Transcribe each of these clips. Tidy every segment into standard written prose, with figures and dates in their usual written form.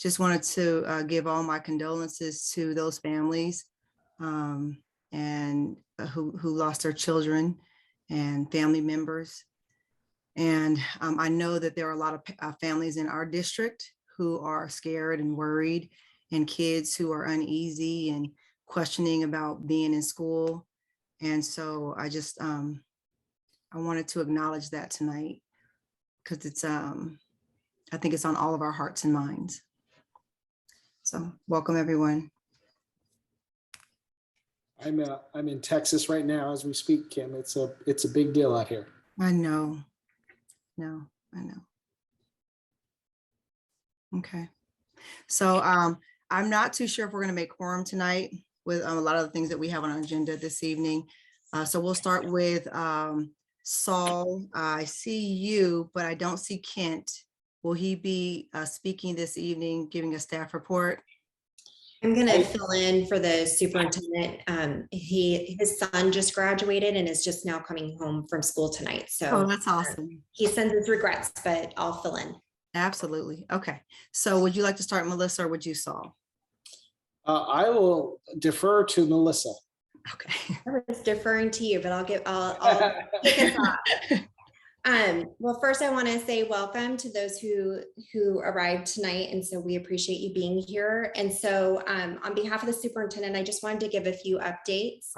just wanted to give all my condolences to those families and who lost their children and family members. And I know that there are a lot of families in our district who are scared and worried, and kids who are uneasy and questioning about being in school. And so I just, I wanted to acknowledge that tonight, because it's, I think it's on all of our hearts and minds. So welcome, everyone. I'm in Texas right now as we speak, Kim. It's a big deal out here. I know. No, I know. Okay. So I'm not too sure if we're going to make quorum tonight with a lot of the things that we have on our agenda this evening. So we'll start with Saul. I see you, but I don't see Kent. Will he be speaking this evening, giving a staff report? I'm going to fill in for the superintendent. His son just graduated and is just now coming home from school tonight. So that's awesome. He sends his regrets, but I'll fill in. Absolutely. Okay. So would you like to start, Melissa, or would you, Saul? I will defer to Melissa. Okay. I was deferring to you, but I'll kick us off. Well, first I want to say welcome to those who arrived tonight. And so we appreciate you being here. And so on behalf of the superintendent, I just wanted to give a few updates.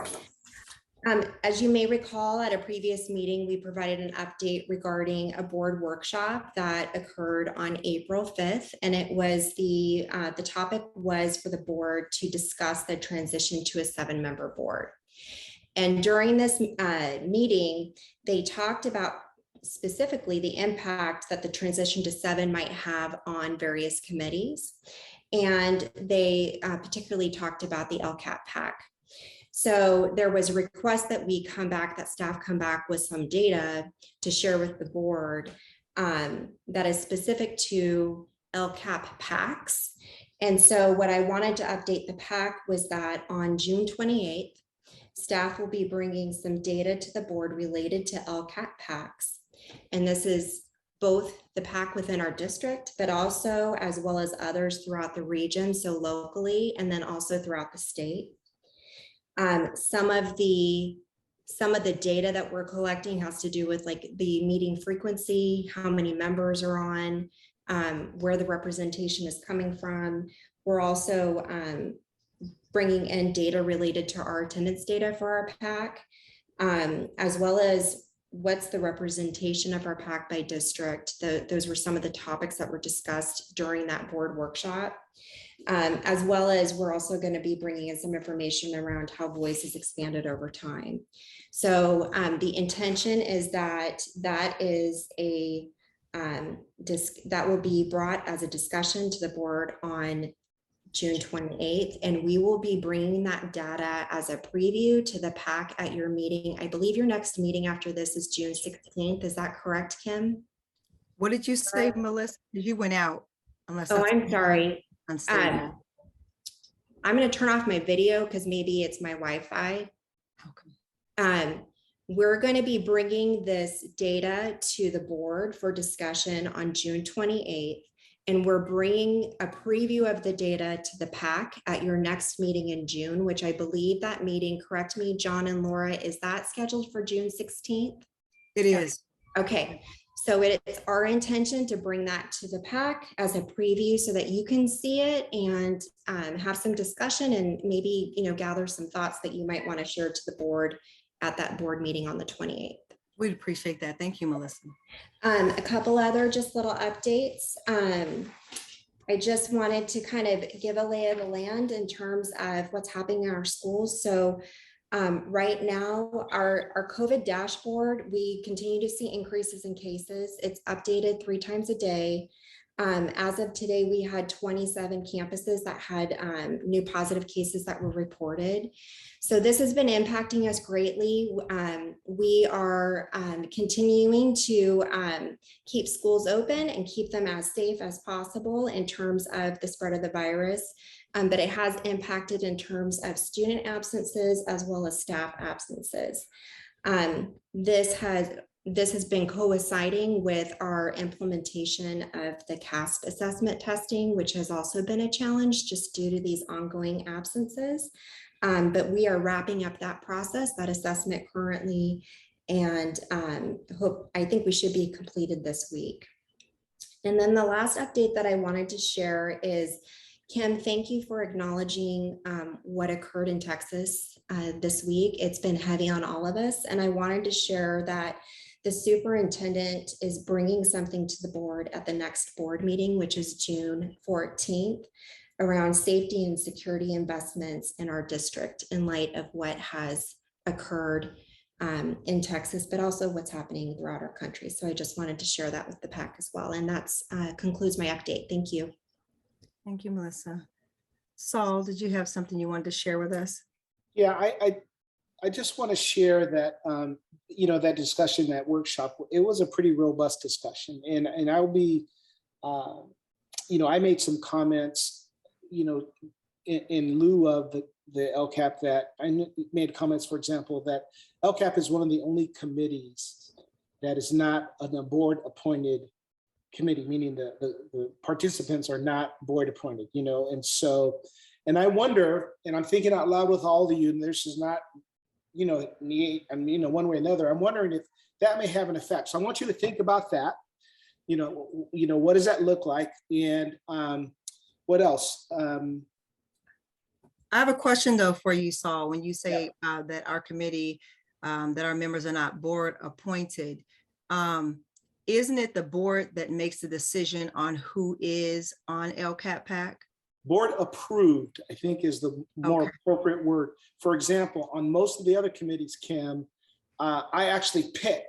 As you may recall, at a previous meeting, we provided an update regarding a board workshop that occurred on April 5th. And it was the topic was for the board to discuss the transition to a 7-member board. And during this meeting, they talked about specifically the impact that the transition to 7 might have on various committees. And they particularly talked about the LCAP PAC. So there was a request that we come back, that staff come back with some data to share with the board that is specific to LCAP PACs. And so what I wanted to update the PAC was that on June 28th, staff will be bringing some data to the board related to LCAP PACs. And this is both the PAC within our district, but also as well as others throughout the region, so locally, and then also throughout the state. Some of the data that we're collecting has to do with like the meeting frequency, how many members are on, where the representation is coming from. We're also bringing in data related to our attendance data for our PAC, as well as what's the representation of our PAC by district. Those were some of the topics that were discussed during that board workshop. As well as we're also going to be bringing in some information around how voice has expanded over time. So the intention is that is a that will be brought as a discussion to the board on June 28th, and we will be bringing that data as a preview to the PAC at your meeting. I believe your next meeting after this is June 16th. Is that correct, Kim? What did you say, Melissa? You went out. I'm sorry. I'm going to turn off my video because maybe it's my Wi-Fi. Okay. We're going to be bringing this data to the board for discussion on June 28th, and we're bringing a preview of the data to the PAC at your next meeting in June, which I believe that meeting, correct me, John and Laura, is that scheduled for June 16th? It is. Okay. So it's our intention to bring that to the PAC as a preview so that you can see it and have some discussion and maybe, gather some thoughts that you might want to share to the board at that board meeting on the 28th. We'd appreciate that. Thank you, Melissa. A couple other just little updates. I just wanted to kind of give a lay of the land in terms of what's happening in our schools. So right now, our COVID dashboard, we continue to see increases in cases. It's updated 3 times a day. As of today, we had 27 campuses that had new positive cases that were reported. So this has been impacting us greatly. We are continuing to keep schools open and keep them as safe as possible in terms of the spread of the virus. But it has impacted in terms of student absences as well as staff absences. This has this has been coinciding with our implementation of the CASP assessment testing, which has also been a challenge just due to these ongoing absences. But we are wrapping up that process, that assessment currently, and I think we should be completed this week. And then the last update that I wanted to share is, Kim, thank you for acknowledging what occurred in Texas this week. It's been heavy on all of us. And I wanted to share that the superintendent is bringing something to the board at the next board meeting, which is June 14th, around safety and security investments in our district in light of what has occurred in Texas, but also what's happening throughout our country. So I just wanted to share that with the PAC as well. And that's concludes my update. Thank you. Thank you, Melissa. Saul, did you have something you wanted to share with us? Yeah, I just want to share that, that discussion, that workshop, it was a pretty robust discussion. And I'll be, I made some comments, in lieu of the LCAP, that I made comments, for example, that LCAP is one of the only committees that is not a board appointed committee, meaning the participants are not board appointed, and so, and I wonder, and I'm thinking out loud with all of you, and this is not, one way or another, I'm wondering if that may have an effect. So I want you to think about that. What does that look like? And what else? I have a question though for you, Saul. When you say that our committee, that our members are not board appointed, isn't it the board that makes the decision on who is on LCAP PAC? Board approved, I think, is the more appropriate word. For example, on most of the other committees, Kim, I actually pick,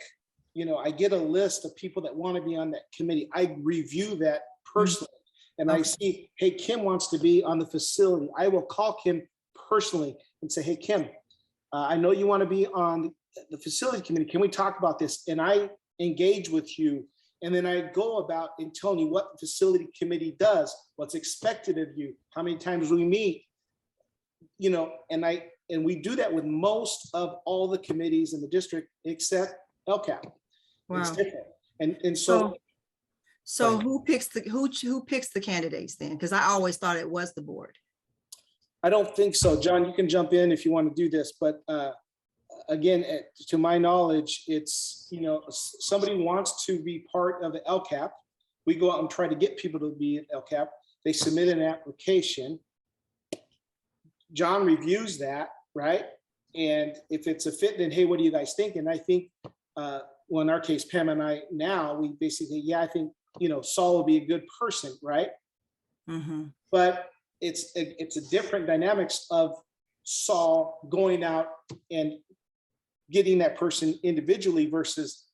I get a list of people that want to be on that committee. I review that personally. And I see, hey, Kim wants to be on the facility. I will call Kim personally and say, hey, Kim, I know you want to be on the facility committee. Can we talk about this? And I engage with you. And then I go about and telling you what the facility committee does, what's expected of you, how many times we meet, and we do that with most of all the committees in the district except LCAP. Wow. It's different. And so So who picks the candidates then? Because I always thought it was the board. I don't think so. John, you can jump in if you want to do this, but again, to my knowledge, it's, somebody wants to be part of the LCAP. We go out and try to get people to be at LCAP. They submit an application. John reviews that, right? And if it's a fit, then hey, what do you guys think? And I think, well, in our case, Pam and I now, we basically, I think, Saul will be a good person, right? Mm-hmm. But it's a different dynamics of Saul going out and getting that person individually versus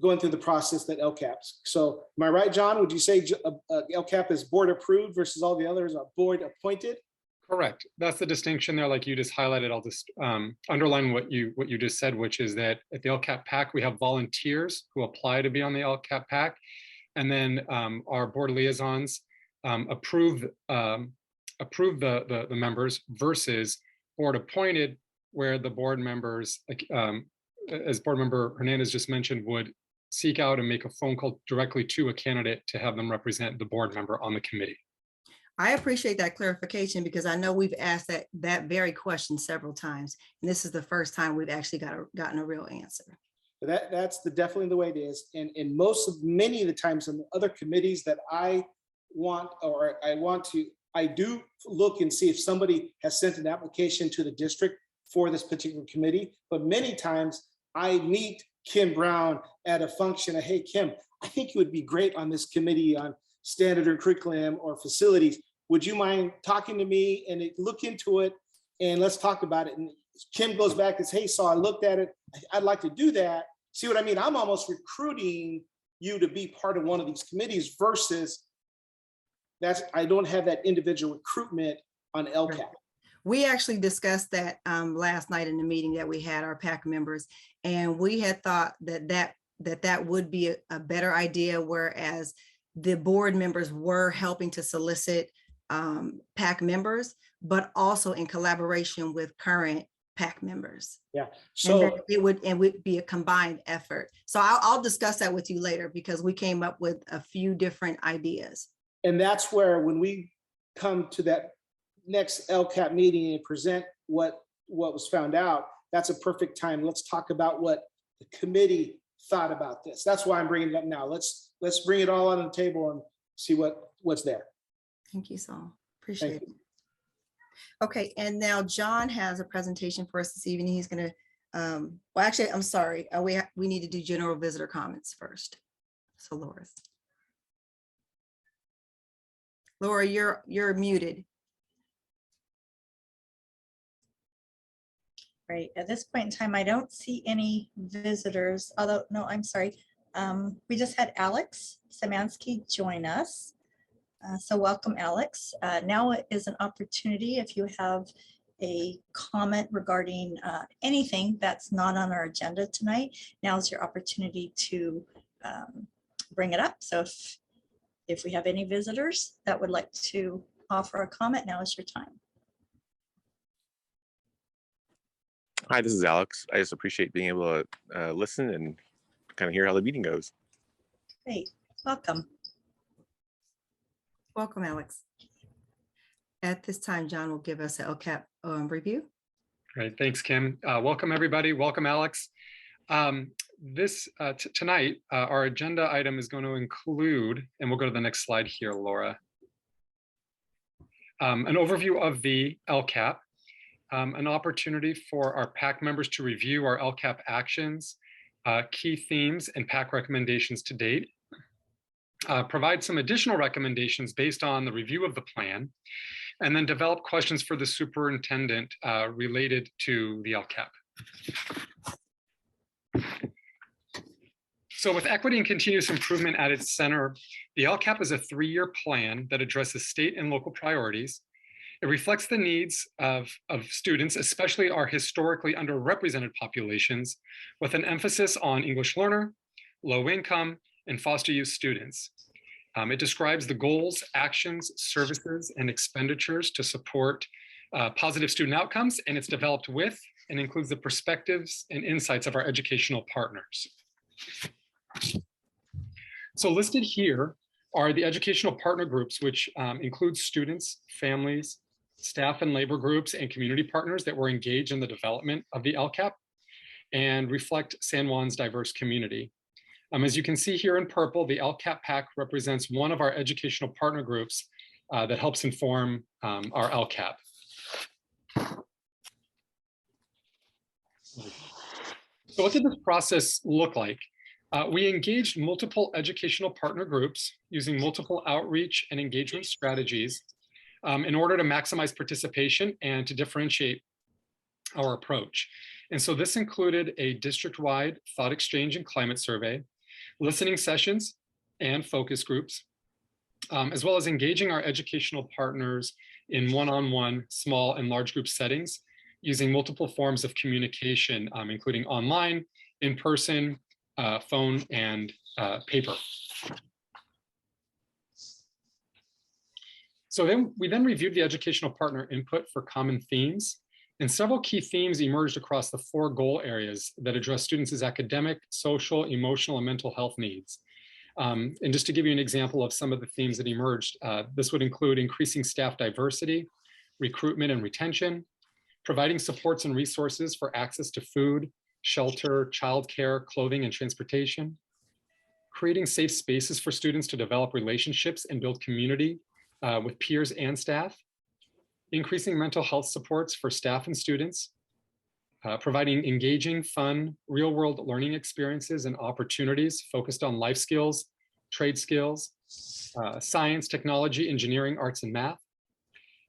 going through the process that LCAP's. So am I right, John? Would you say LCAP is board approved versus all the others are board appointed? Correct. That's the distinction there, like you just highlighted. I'll just underline what you just said, which is that at the LCAP PAC, we have volunteers who apply to be on the LCAP PAC. And then our board liaisons approve the members versus board appointed, where the board members, as board member Hernandez just mentioned, would seek out and make a phone call directly to a candidate to have them represent the board member on the committee. I appreciate that clarification because I know we've asked that very question several times, and this is the first time we've actually gotten a real answer. That's definitely the way it is. And many of the times in the other committees that I do look and see if somebody has sent an application to the district for this particular committee. But many times I meet Kim Brown at a function of, hey, Kim, I think you would be great on this committee on standard or curriculum or facilities. Would you mind talking to me and look into it and let's talk about it? And Kim goes back and says, hey, so I looked at it. I'd like to do that. See what I mean? I'm almost recruiting you to be part of one of these committees versus I don't have that individual recruitment on LCAP. Right. We actually discussed that last night in the meeting that we had, our PAC members, and we had thought that would be a better idea, whereas the board members were helping to solicit PAC members, but also in collaboration with current PAC members. Yeah. And So that it would be a combined effort. So I'll discuss that with you later because we came up with a few different ideas. and that's where when we come to that next LCAP meeting and present what was found out, that's a perfect time. Let's talk about what the committee thought about this. That's why I'm bringing it up now. Let's bring it all on the table and see what's there. Thank you, Saul. Appreciate Thank it. Okay, and now John has a presentation for us this evening. He's going to, well, actually, I'm sorry. We need to do general visitor comments first. So Laura, you're muted. Right, at this point in time, I don't see any visitors, although, no, I'm sorry. We just had Alex Samansky join us. So welcome, Alex. Now is an opportunity if you have a comment regarding anything that's not on our agenda tonight. Now is your opportunity to bring it up. So if we have any visitors that would like to offer a comment, now is your time. Hi, this is Alex. I just appreciate being able to listen and kind of hear how the meeting goes. Great, welcome. Welcome, Alex. At this time, John will give us an LCAP review. Great, thanks, Kim. Welcome, everybody. Welcome, Alex. Tonight, our agenda item is going to include, and we'll go to the next slide here, Laura, an overview of the LCAP, an opportunity for our PAC members to review our LCAP actions, key themes, and PAC recommendations to date, provide some additional recommendations based on the review of the plan, and then develop questions for the superintendent related to the LCAP. So with equity and continuous improvement at its center, the LCAP is a 3-year plan that addresses state and local priorities. It reflects the needs of students, especially our historically underrepresented populations, with an emphasis on English learner, low income, and foster youth students. It describes the goals, actions, services, and expenditures to support positive student outcomes, and it's developed with and includes the perspectives and insights of our educational partners. So listed here are the educational partner groups, which include students, families, staff and labor groups, and community partners that were engaged in the development of the LCAP and reflect San Juan's diverse community. As you can see here in purple, the LCAP PAC represents one of our educational partner groups that helps inform our LCAP. So what did this process look like? We engaged multiple educational partner groups using multiple outreach and engagement strategies in order to maximize participation and to differentiate our approach. And so this included a district-wide thought exchange and climate survey, listening sessions and focus groups, as well as engaging our educational partners in one-on-one, small and large group settings using multiple forms of communication, including online, in-person, phone, and paper. So we then reviewed the educational partner input for common themes, and several key themes emerged across the 4 goal areas that address students' academic, social, emotional, and mental health needs. And just to give you an example of some of the themes that emerged, this would include increasing staff diversity, recruitment and retention, providing supports and resources for access to food, shelter, childcare, clothing, and transportation, creating safe spaces for students to develop relationships and build community with peers and staff, increasing mental health supports for staff and students, providing engaging, fun, real-world learning experiences and opportunities focused on life skills, trade skills, science, technology, engineering, arts, and math,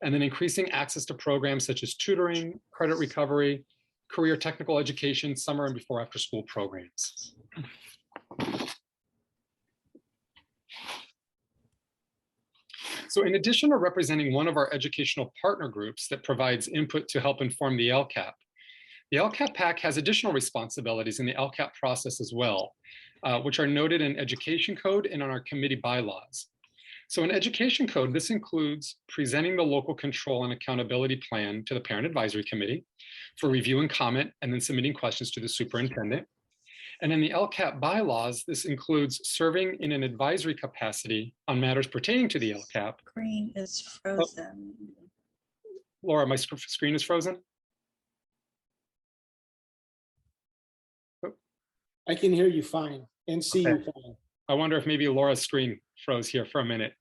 and then increasing access to programs such as tutoring, credit recovery, career technical education, summer and before after school programs. So in addition to representing one of our educational partner groups that provides input to help inform the LCAP PAC has additional responsibilities in the LCAP process as well, which are noted in Education Code and on our committee bylaws. So in education code, this includes presenting the local control and accountability plan to the Parent Advisory Committee for review and comment, and then submitting questions to the superintendent. And in the LCAP bylaws, this includes serving in an advisory capacity on matters pertaining to the LCAP. Screen is frozen. Laura, my screen is frozen. I can hear you fine and see you fine. I wonder if maybe Laura's screen froze here for a minute.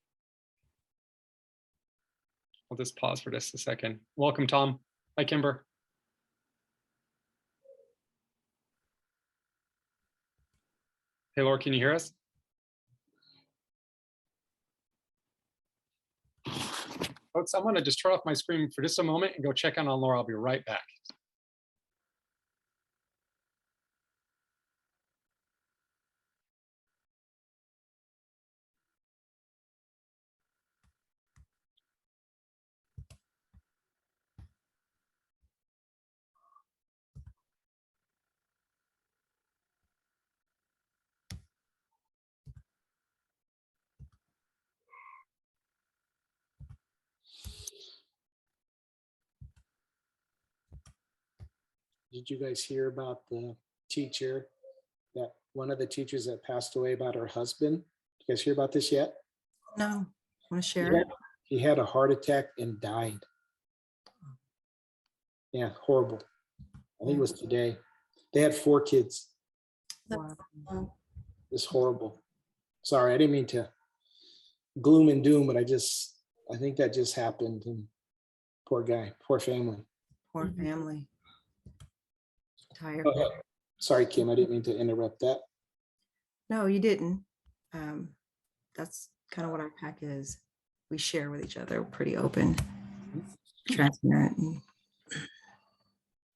I'll just pause for just a second. Welcome, Tom. Hi, Kimber. Hey, Laura, can you hear us? Folks, I'm going to just turn off my screen for just a moment and go check on Laura. I'll be right back. Did you guys hear about the teacher, that one of the teachers that passed away, about her husband? You guys hear about this yet? No, want to share it? He had a heart attack and died. Yeah, horrible. I think it was today. They had 4 kids. Wow. It's horrible. Sorry, I didn't mean to gloom and doom, but I think that just happened. And poor guy, poor family. Poor family. Tired. Okay. Sorry, Kim, I didn't mean to interrupt that. No, you didn't. That's kind of what our pack is. We share with each other, pretty open, transparent.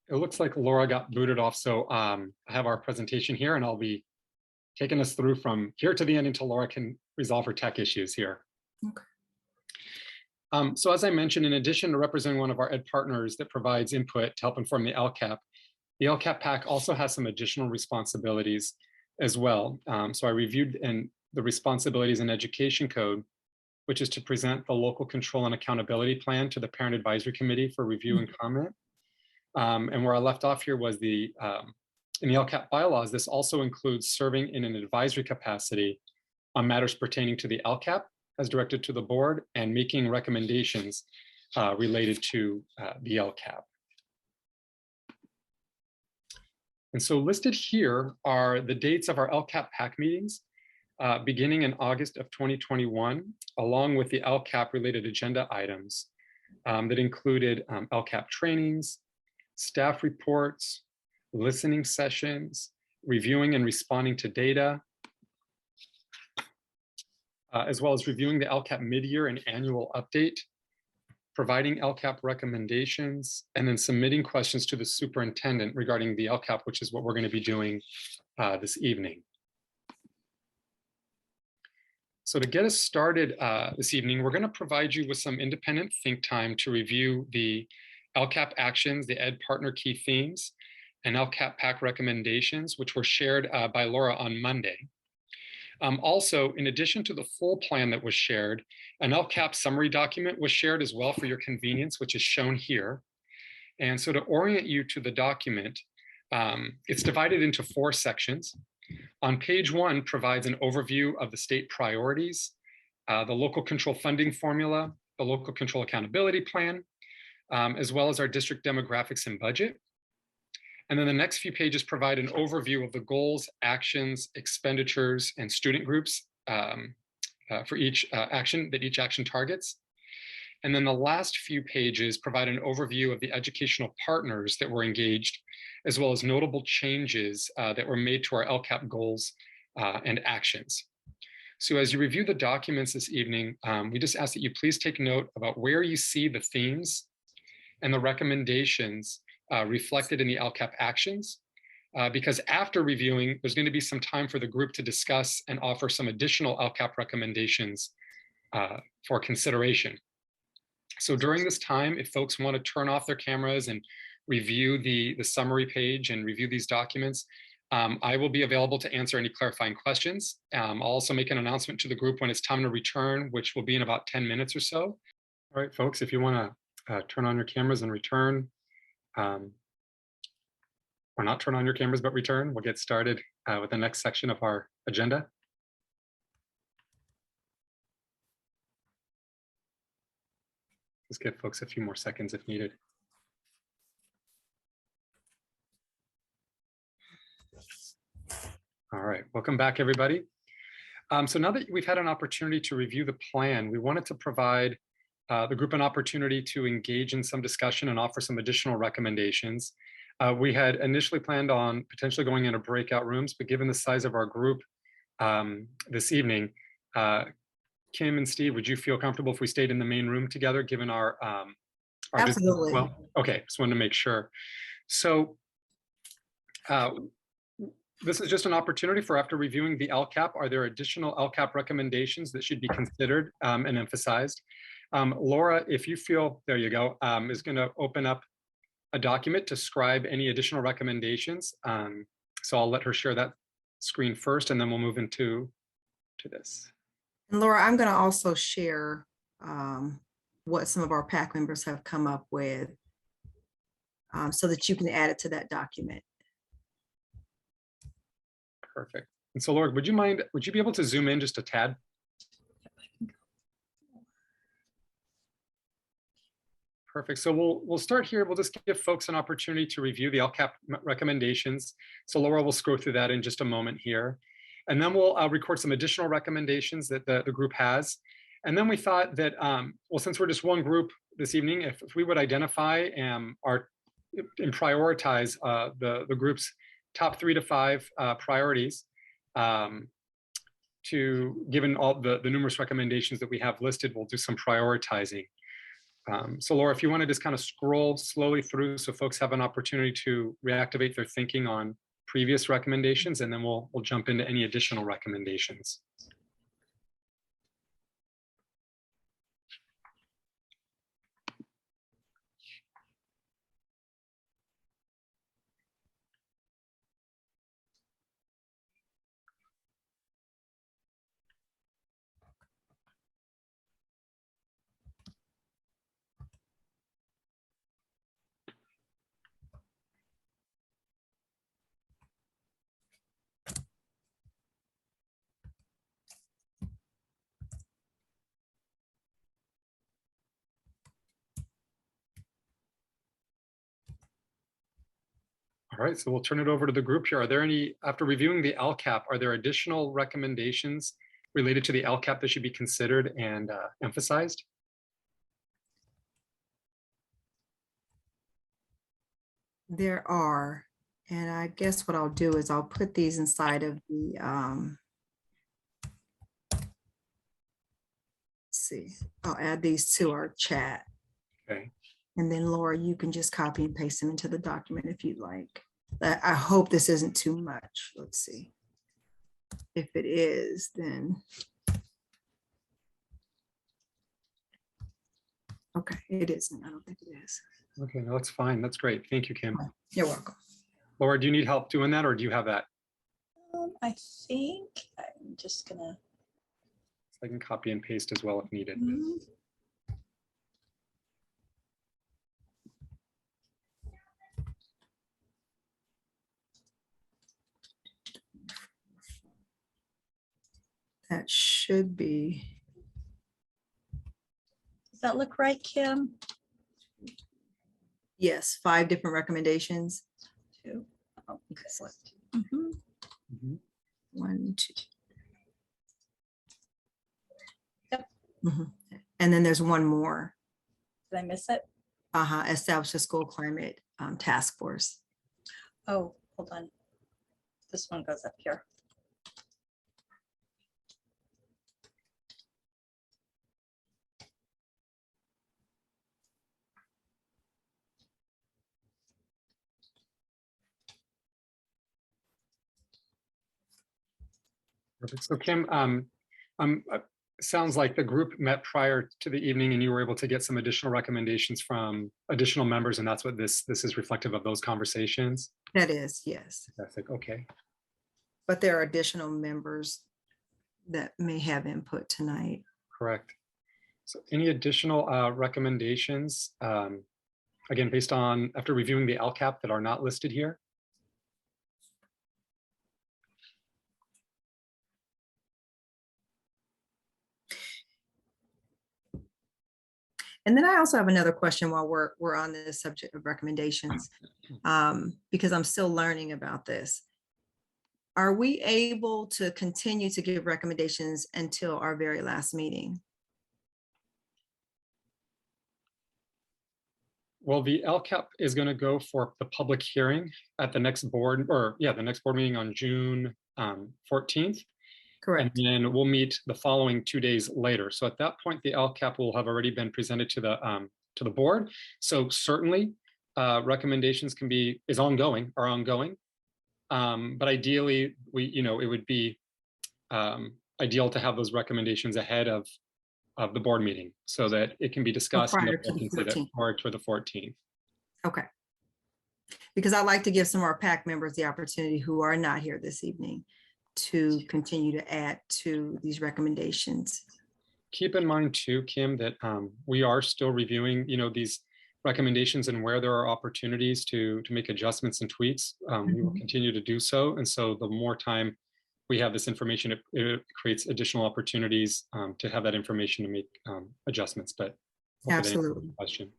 It looks like Laura got booted off, so I have our presentation here, and I'll be taking us through from here to the end until Laura can resolve her tech issues here. Okay. So as I mentioned, in addition to representing one of our ed partners that provides input to help inform the LCAP PAC also has some additional responsibilities as well. So I reviewed the responsibilities in education code, which is to present the local control and accountability plan to the Parent Advisory Committee for review and comment. And where I left off here was in the LCAP bylaws, this also includes serving in an advisory capacity on matters pertaining to the LCAP as directed to the board and making recommendations related to the LCAP. And so listed here are the dates of our LCAP PAC meetings beginning in August of 2021, along with the LCAP related agenda items that included LCAP trainings, staff reports, listening sessions, reviewing and responding to data, as well as reviewing the LCAP mid-year and annual update, providing LCAP recommendations, and then submitting questions to the superintendent regarding the LCAP, which is what we're going to be doing this evening. So to get us started this evening, we're going to provide you with some independent think time to review the LCAP actions, the Ed Partner Key Themes, and LCAP PAC recommendations, which were shared by Laura on Monday. Also, in addition to the full plan that was shared, an LCAP summary document was shared as well for your convenience, which is shown here. And so to orient you to the document, it's divided into 4 sections. On page 1 provides an overview of the state priorities, the local control funding formula, the local control accountability plan, as well as our district demographics and budget. And then the next few pages provide an overview of the goals, actions, expenditures, and student groups for each action that each action targets. And then the last few pages provide an overview of the educational partners that were engaged, as well as notable changes that were made to our LCAP goals and actions. So as you review the documents this evening, we just ask that you please take note about where you see the themes and the recommendations reflected in the LCAP actions, because after reviewing, there's going to be some time for the group to discuss and offer some additional LCAP recommendations for consideration. So during this time, if folks want to turn off their cameras and review the summary page and review these documents, I will be available to answer any clarifying questions. I'll also make an announcement to the group when it's time to return, which will be in about 10 minutes or so. All right, folks, if you want to turn on your cameras and return, or not turn on your cameras, but return, we'll get started with the next section of our agenda. Just give folks a few more seconds if needed. All right, welcome back, everybody. So now that we've had an opportunity to review the plan, we wanted to provide the group an opportunity to engage in some discussion and offer some additional recommendations. We had initially planned on potentially going into breakout rooms, but given the size of our group this evening, Kim and Steve, would you feel comfortable if we stayed in the main room together, given our Absolutely. well, okay, just wanted to make sure. So this is just an opportunity for, after reviewing the LCAP, are there additional LCAP recommendations that should be considered and emphasized? Laura, if you feel, there you go, is going to open up a document to scribe any additional recommendations. So I'll let her share that screen first, and then we'll move into this. And Laura, I'm going to also share what some of our PAC members have come up with so that you can add it to that document. Perfect. And so Laura, would you be able to zoom in just a tad? Perfect. So we'll start here. We'll just give folks an opportunity to review the LCAP recommendations. So Laura will scroll through that in just a moment here. And then we'll record some additional recommendations that the group has. And then we thought that, well, since we're just one group this evening, if we would identify and prioritize the group's top 3 to 5 priorities, given all the numerous recommendations that we have listed, we'll do some prioritizing. So Laura, if you want to just kind of scroll slowly through so folks have an opportunity to reactivate their thinking on previous recommendations, and then we'll jump into any additional recommendations. All right, so we'll turn it over to the group here. Are there any, after reviewing the LCAP, are there additional recommendations related to the LCAP that should be considered and emphasized? There are, and I guess what I'll do is I'll put these inside of the, let's see, I'll add these to our chat. Okay. And then Laura, you can just copy and paste them into the document if you'd like. I hope this isn't too much. Let's see. If it is, then. Okay, it isn't. I don't think it is. Okay, no, that's fine. That's great. Thank you, Kim. You're welcome. Laura, do you need help doing that, or do you have that? I think I'm just gonna. I can copy and paste as well if needed. That should be. Does that look right, Kim? Yes, 5 different recommendations. 2. Oh, Excellent. Mhm. 1, 2. Yep. And then there's one more. Did I miss it? Establish a school climate task force. Oh, hold on. This one goes up here. Perfect. So Kim, sounds like the group met prior to the evening and you were able to get some additional recommendations from additional members, and that's what this is reflective of, those conversations. That is, yes. That's like, okay. But there are additional members that may have input tonight. Correct. So any additional recommendations, again, based on, after reviewing the LCAP, that are not listed here? And then I also have another question while we're on the subject of recommendations, because I'm still learning about this. Are we able to continue to give recommendations until our very last meeting? Well, the LCAP is going to go for the public hearing at the next board, the next board meeting on June 14th. Correct. And then we'll meet the following 2 days later. So at that point, the LCAP will have already been presented to the board. So certainly recommendations are ongoing. But ideally, it would be ideal to have those recommendations ahead of the board meeting so that it can be discussed prior to the 14th. Okay. Because I'd like to give some of our PAC members the opportunity who are not here this evening to continue to add to these recommendations. Keep in mind too, Kim, that we are still reviewing, these recommendations and where there are opportunities to make adjustments and tweaks. We will continue to do so. And so the more time we have this information, it creates additional opportunities to have that information to make adjustments. But absolutely. Question.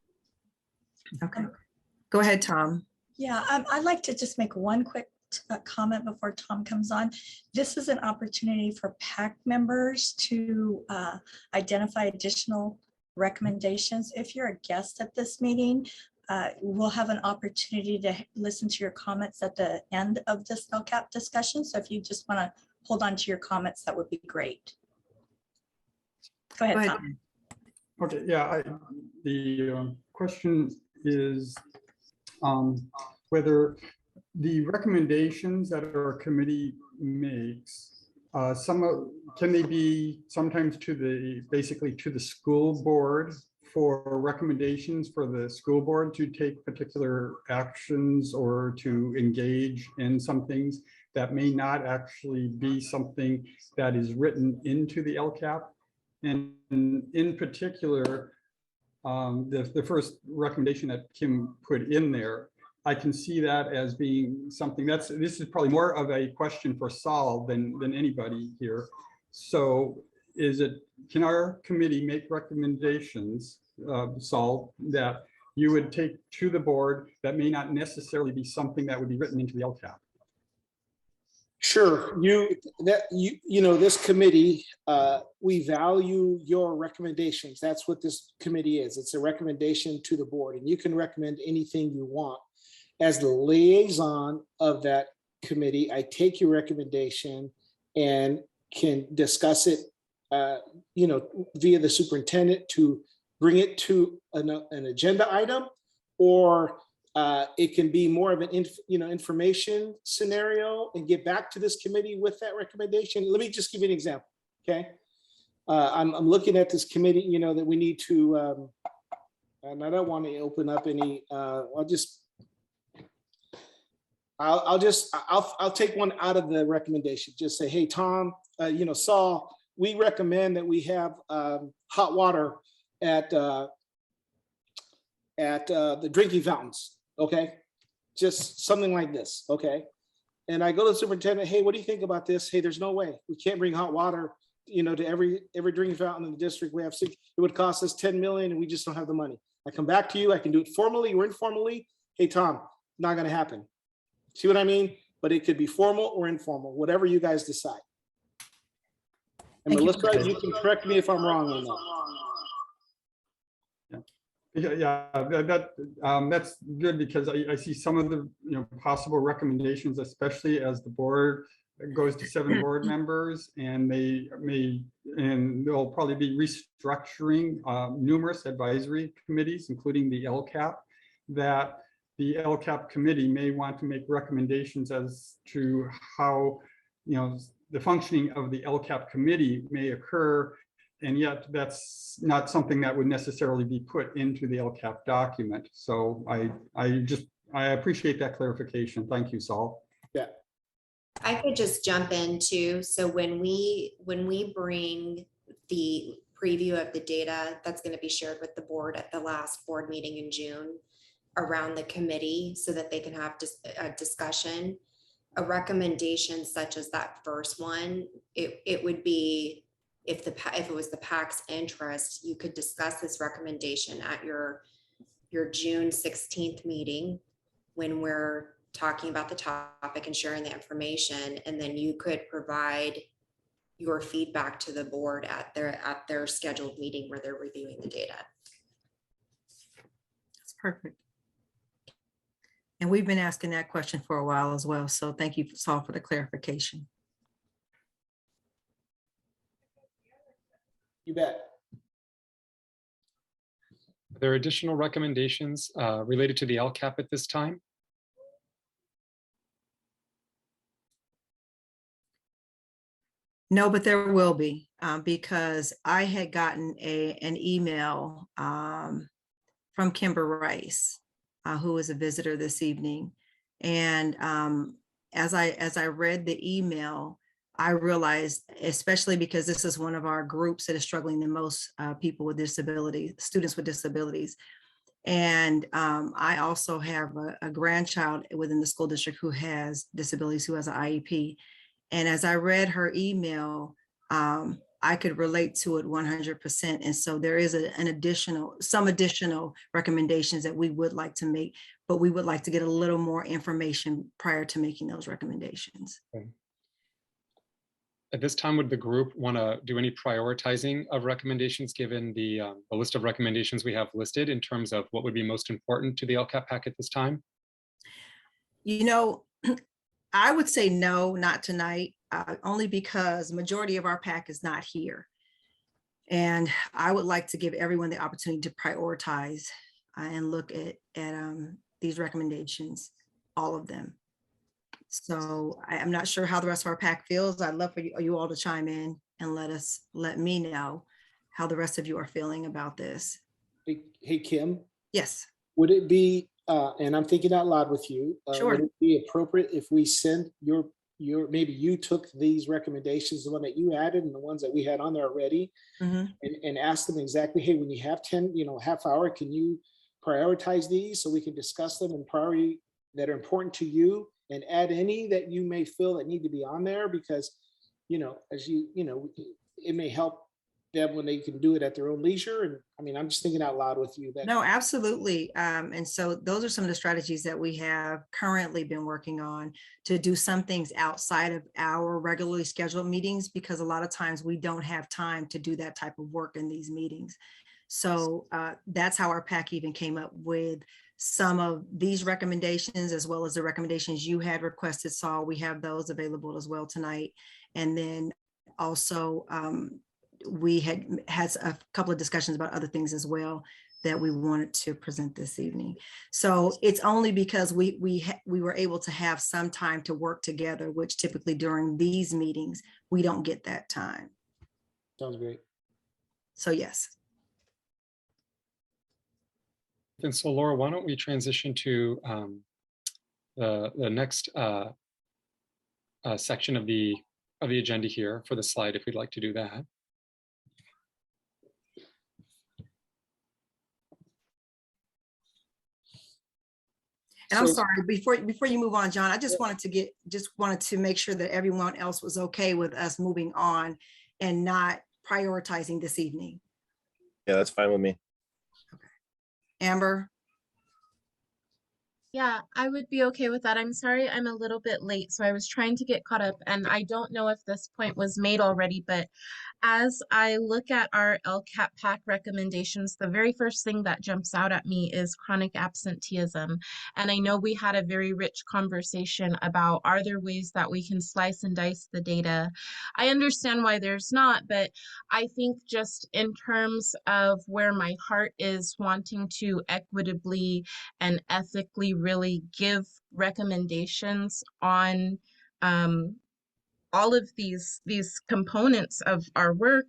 Okay. Go ahead, Tom. Yeah, I'd like to just make one quick comment before Tom comes on. This is an opportunity for PAC members to identify additional recommendations. If you're a guest at this meeting, we'll have an opportunity to listen to your comments at the end of this LCAP discussion. So if you just want to hold on to your comments, that would be great. Go ahead, Tom. Okay, yeah, the question is whether the recommendations that our committee makes, can they be sometimes basically to the school board for recommendations for the school board to take particular actions or to engage in some things that may not actually be something that is written into the LCAP? And in particular, the first recommendation that Kim put in there, I can see that as being something this is probably more of a question for Saul than anybody here. So can our committee make recommendations, Saul, that you would take to the board that may not necessarily be something that would be written into the LCAP? Sure. This committee, we value your recommendations. That's what this committee is. It's a recommendation to the board, and you can recommend anything you want. As the liaison of that committee, I take your recommendation and can discuss it, via the superintendent to bring it to an agenda item, or it can be more of an information scenario and get back to this committee with that recommendation. Let me just give you an example. Okay, I'm looking at this committee, that we need to, and I don't want to open up any. I'll take one out of the recommendation. Just say, hey, Tom, Saul, we recommend that we have hot water at the drinking fountains. Okay, just something like this. Okay, and I go to the superintendent. Hey, what do you think about this? Hey, there's no way we can't bring hot water, to every drinking fountain in the district. We have 6. It would cost us $10 million, and we just don't have the money. I come back to you. I can do it formally or informally. Hey, Tom, not going to happen. See what I mean? But it could be formal or informal, whatever you guys decide. And Melissa, you can correct me if I'm wrong on that. Yeah, that's good, because I see some of the possible recommendations, especially as the board goes to 7 board members, and they'll probably be restructuring numerous advisory committees, including the LCAP, that the LCAP committee may want to make recommendations as to how the functioning of the LCAP committee may occur and yet that's not something that would necessarily be put into the LCAP document. So I appreciate that clarification. Thank you, Saul. Yeah. I could just jump in too. So when we bring the preview of the data that's going to be shared with the board at the last board meeting in June around the committee so that they can have a discussion, a recommendation such as that first one, it would be if it was the PAC's interest, you could discuss this recommendation at your June 16th meeting when we're talking about the topic and sharing the information, and then you could provide your feedback to the board at their scheduled meeting where they're reviewing the data. That's perfect. And we've been asking that question for a while as well. So thank you, Saul, for the clarification. You bet. Are there additional recommendations related to the LCAP at this time? No, but there will be, because I had gotten an email from Kimber Rice, who was a visitor this evening. And as I read the email, I realized, especially because this is one of our groups that is struggling the most, people with disabilities, students with disabilities. And I also have a grandchild within the school district who has disabilities, who has an IEP. And as I read her email, I could relate to it 100%. And so there is some additional recommendations that we would like to make, but we would like to get a little more information prior to making those recommendations. Okay. At this time, would the group want to do any prioritizing of recommendations given the list of recommendations we have listed in terms of what would be most important to the LCAP PAC at this time? You know, I would say no, not tonight, only because majority of our PAC is not here. And I would like to give everyone the opportunity to prioritize and look at these recommendations, all of them. So I'm not sure how the rest of our PAC feels. I'd love for you all to chime in and let me know how the rest of you are feeling about this. Hey, Kim. Yes. Would it be, and I'm thinking out loud with you, Sure. Would it be appropriate if we send maybe you took these recommendations, the one that you added and the ones that we had on there already, and ask them exactly, hey, when you have 10, half hour, can you prioritize these so we can discuss them in priority that are important to you, and add any that you may feel that need to be on there, because, as it may help them when they can do it at their own leisure. And I mean, I'm just thinking out loud with you. No, absolutely. And so those are some of the strategies that we have currently been working on to do some things outside of our regularly scheduled meetings, because a lot of times we don't have time to do that type of work in these meetings. So that's how our PAC even came up with some of these recommendations, as well as the recommendations you had requested, Saul. We have those available as well tonight. And then also we had a couple of discussions about other things as well that we wanted to present this evening. So it's only because we were able to have some time to work together, which typically during these meetings, we don't get that time. Sounds great. So yes. And so Laura, why don't we transition to the next section of the agenda here for the slide, if we'd like to do that. And I'm sorry, before you move on, John, I just wanted to make sure that everyone else was okay with us moving on and not prioritizing this evening. Yeah, that's fine with me. Okay. Amber? Yeah, I would be okay with that. I'm sorry I'm a little bit late, so I was trying to get caught up, and I don't know if this point was made already, but as I look at our LCAP PAC recommendations, the very first thing that jumps out at me is chronic absenteeism. And I know we had a very rich conversation about, are there ways that we can slice and dice the data? I understand why there's not, but I think just in terms of where my heart is wanting to equitably and ethically really give recommendations on all of these components of our work,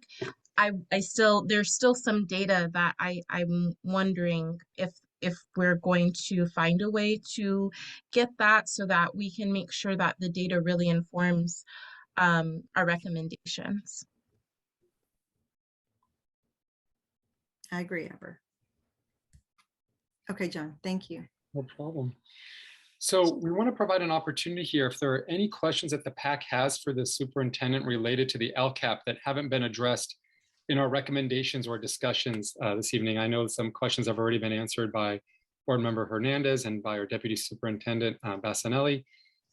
there's still some data that I'm wondering if we're going to find a way to get that so that we can make sure that the data really informs our recommendations. I agree, Amber. Okay, John, thank you. No problem. So we want to provide an opportunity here if there are any questions that the PAC has for the superintendent related to the LCAP that haven't been addressed in our recommendations or discussions this evening. I know some questions have already been answered by Board Member Hernandez and by our Deputy Superintendent Bassanelli.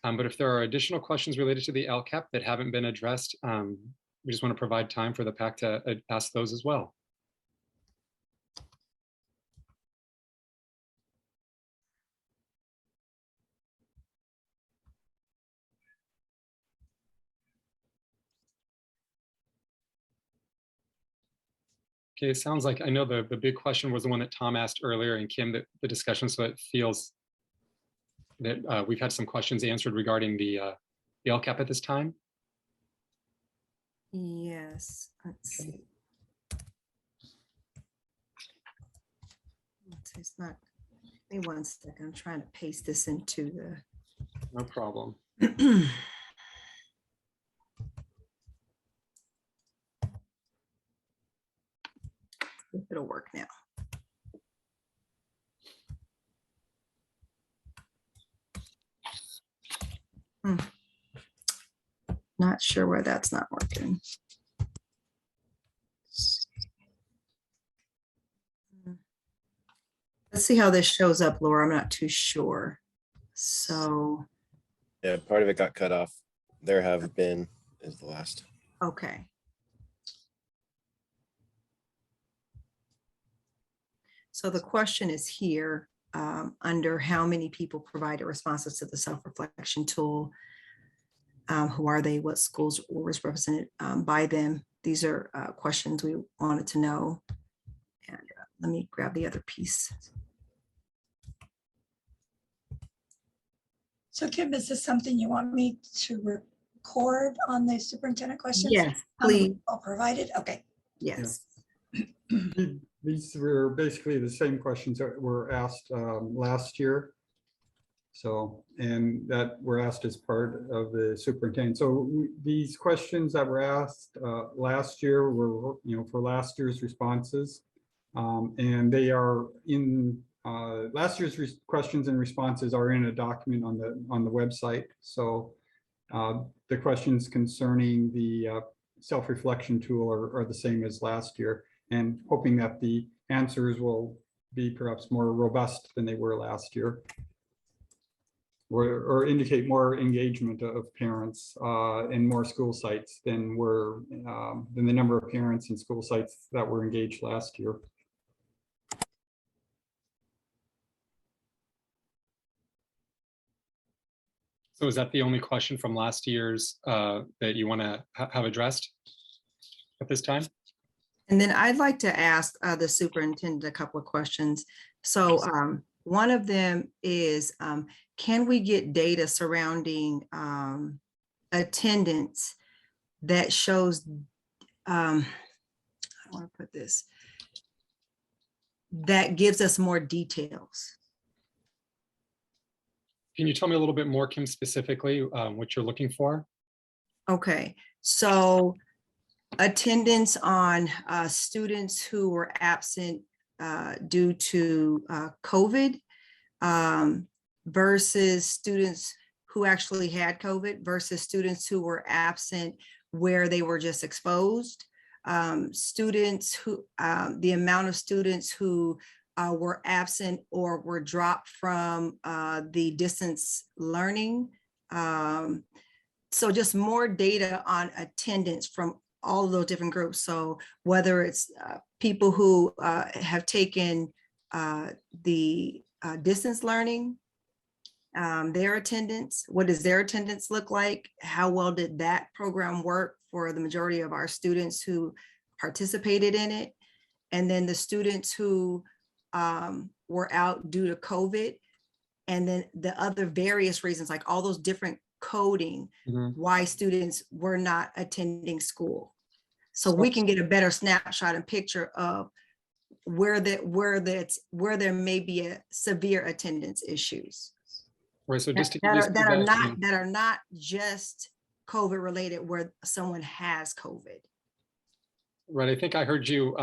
But if there are additional questions related to the LCAP that haven't been addressed, we just want to provide time for the PAC to ask those as well. Okay, it sounds like I know the big question was the one that Tom asked earlier and Kim, the discussion. So it feels that we've had some questions answered regarding the LCAP at this time. Yes, let's see. It's not, give me 1 second. I'm trying to paste this into the. No problem. It'll work now. Not sure where that's not working. Let's see how this shows up, Laura. I'm not too sure. So. Yeah, part of it got cut off. There have been is the last. Okay. So the question is here under how many people provided responses to the self-reflection tool. Who are they? What schools was represented by them? These are questions we wanted to know. And let me grab the other piece. So Kim, is this something you want me to record on the superintendent questions? Yes, please. I'll provide it. Okay. Yes. These were basically the same questions that were asked last year. So, and that were asked as part of the superintendent. So these questions that were asked last year were, for last year's responses. And they are in last year's questions and responses are in a document on the website. So the questions concerning the self-reflection tool are the same as last year, and hoping that the answers will be perhaps more robust than they were last year, or indicate more engagement of parents in more school sites than the number of parents and school sites that were engaged last year. So is that the only question from last year's that you want to have addressed at this time? And then I'd like to ask the superintendent a couple of questions. So one of them is, can we get data surrounding attendance that shows, I want to put this, that gives us more details? Can you tell me a little bit more, Kim, specifically what you're looking for? Okay, so attendance on students who were absent due to COVID versus students who actually had COVID versus students who were absent where they were just exposed. Students who, the amount of students who were absent or were dropped from the distance learning. So just more data on attendance from all of those different groups. So whether it's people who have taken the distance learning, their attendance, what does their attendance look like? How well did that program work for the majority of our students who participated in it? And then the students who were out due to COVID, and then the other various reasons, like all those different coding, why students were not attending school. So we can get a better snapshot and picture of where there may be a severe attendance issues. Right, so just to that give you that are not just COVID related, where someone has COVID. right, I think I heard you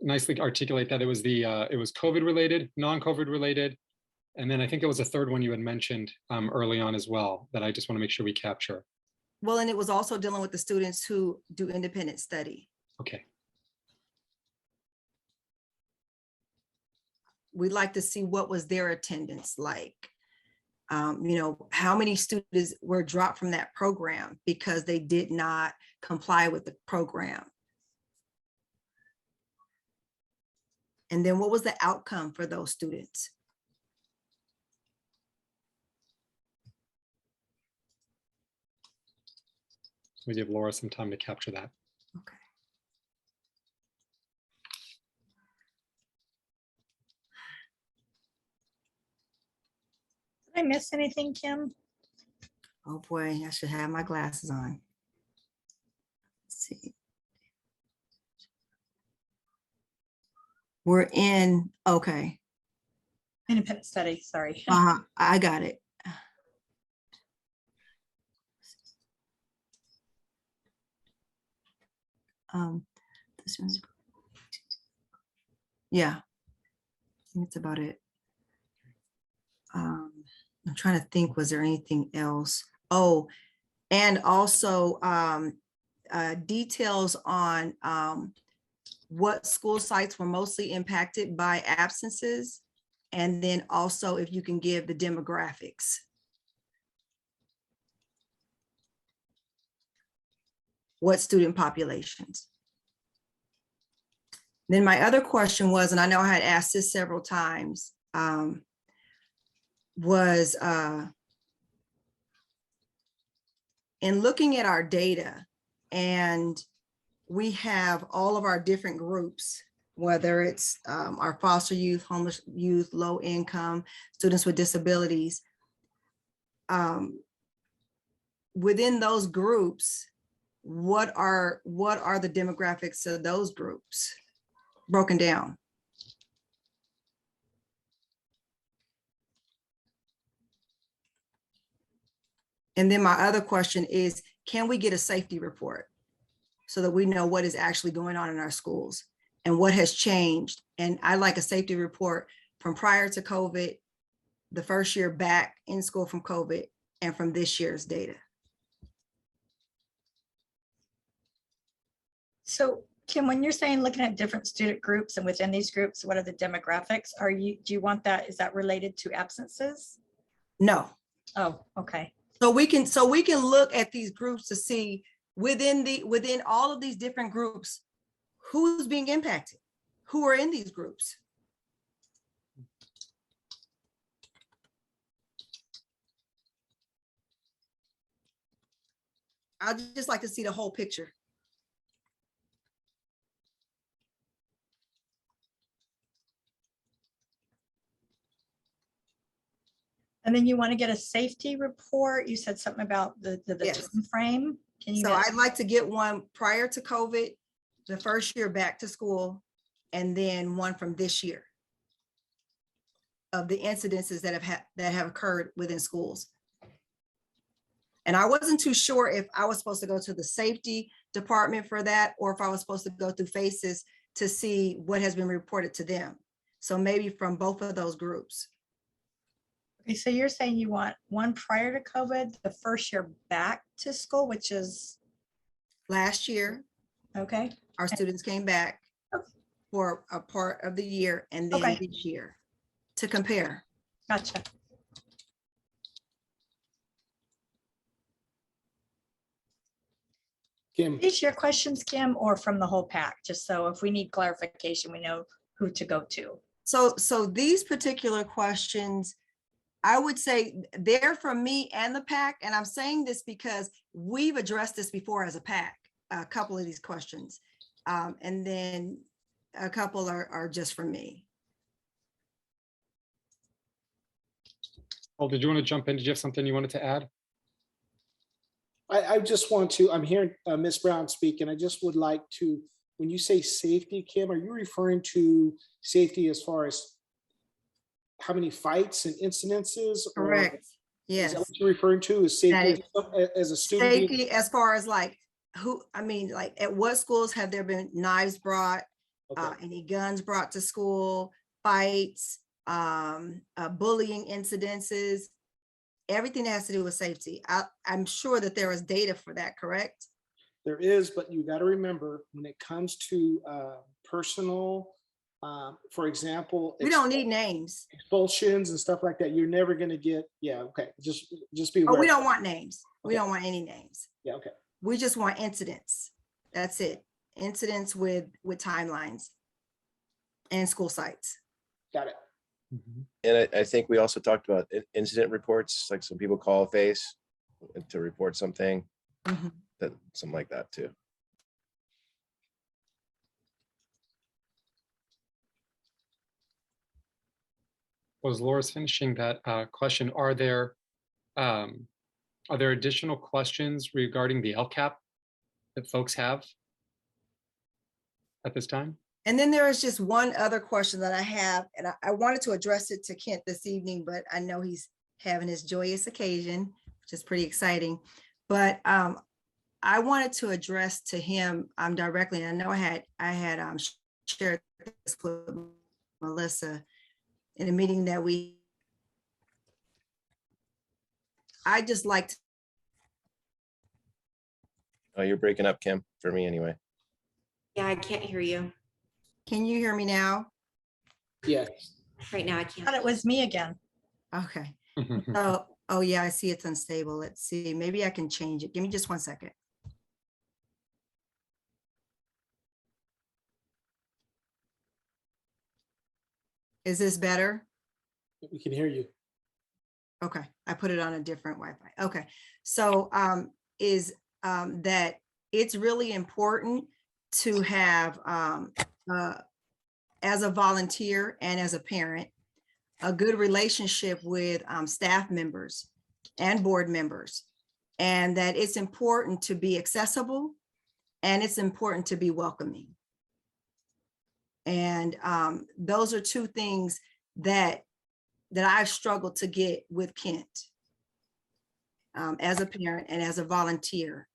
nicely articulate that it was COVID related, non-COVID related, and then I think it was a third one you had mentioned early on as well that I just want to make sure we capture. Well, and it was also dealing with the students who do independent study. Okay. We'd like to see what was their attendance like. You know, how many students were dropped from that program because they did not comply with the program. And then what was the outcome for those students? We give Laura some time to capture that. Okay. Did I miss anything, Kim? Oh boy, I should have my glasses on. Let's see. We're in, okay. Independent study, sorry. I got it. This one's, yeah, I think that's about it. I'm trying to think, was there anything else? Oh, and also details on what school sites were mostly impacted by absences. And then also if you can give the demographics. What student populations? Then my other question was, and I know I had asked this several times, was in looking at our data, and we have all of our different groups, whether it's our foster youth, homeless youth, low income, students with disabilities. Within those groups, what are the demographics of those groups broken down? And then my other question is, can we get a safety report so that we know what is actually going on in our schools and what has changed? And I like a safety report from prior to COVID, the first year back in school from COVID, and from this year's data. So Kim, when you're saying looking at different student groups and within these groups, what are the demographics? Do you want that? Is that related to absences? No. Oh, okay. So we can look at these groups to see within all of these different groups, who's being impacted, who are in these groups. I'd just like to see the whole picture. And then you want to get a safety report. You said something about the Yes. time frame. Can you So get? I'd like to get one prior to COVID, the first year back to school, and then one from this year of the incidences that have occurred within schools. And I wasn't too sure if I was supposed to go to the safety department for that, or if I was supposed to go through FACES to see what has been reported to them. So maybe from both of those groups. Okay, so you're saying you want one prior to COVID, the first year back to school, which is? Last year, Okay. our students came back Okay. for a part of the year, and then Okay. this year to compare. Gotcha. Kim, These your questions, Kim, or from the whole pack? Just so if we need clarification, we know who to go to. So these particular questions, I would say they're from me and the PAC. And I'm saying this because we've addressed this before as a PAC, a couple of these questions. And then a couple are just from me. Oh, did you want to jump in? Did you have something you wanted to add? I just want to, I'm hearing Ms. Brown speak, and I just would like to, when you say safety, Kim, are you referring to safety as far as how many fights and incidences? Or Correct. is Yes. that what you're referring to, is safety as a student? being- Safety as far as like like at what schools have there been knives brought, Okay. any guns brought to school, fights, bullying incidences, everything that has to do with safety. I'm sure that there is data for that, correct? There is, but you got to remember when it comes to personal, for example, We don't need names. expulsions and stuff like that, you're never going to get, yeah, okay, just be Oh, aware. we don't want names. We Okay. don't want any names. Yeah, okay. We just want incidents. That's it. Incidents with timelines and school sites. Got it. And I think we also talked about incident reports, like some people call a face to report something, Mhm. something like that too. Was Laura's finishing that question? Are there additional questions regarding the LCAP that folks have at this time? And then there is just one other question that I have, and I wanted to address it to Kent this evening, but I know he's having his joyous occasion, which is pretty exciting. But I wanted to address to him directly. And I know I had shared this with Melissa in a meeting that I just like to. Oh, you're breaking up, Kim, for me anyway. Yeah, I can't hear you. Can you hear me now? Yes. Right now, I Thought can't. it was me again. Okay. Oh yeah, I see it's unstable. Let's see. Maybe I can change it. Give me just 1 second. Is this better? We can hear you. Okay, I put it on a different Wi-Fi. Okay, so that it's really important to have as a volunteer and as a parent, a good relationship with staff members and board members, and that it's important to be accessible and it's important to be welcoming. And those are two things that I've struggled to get with Kent as a parent and as a volunteer.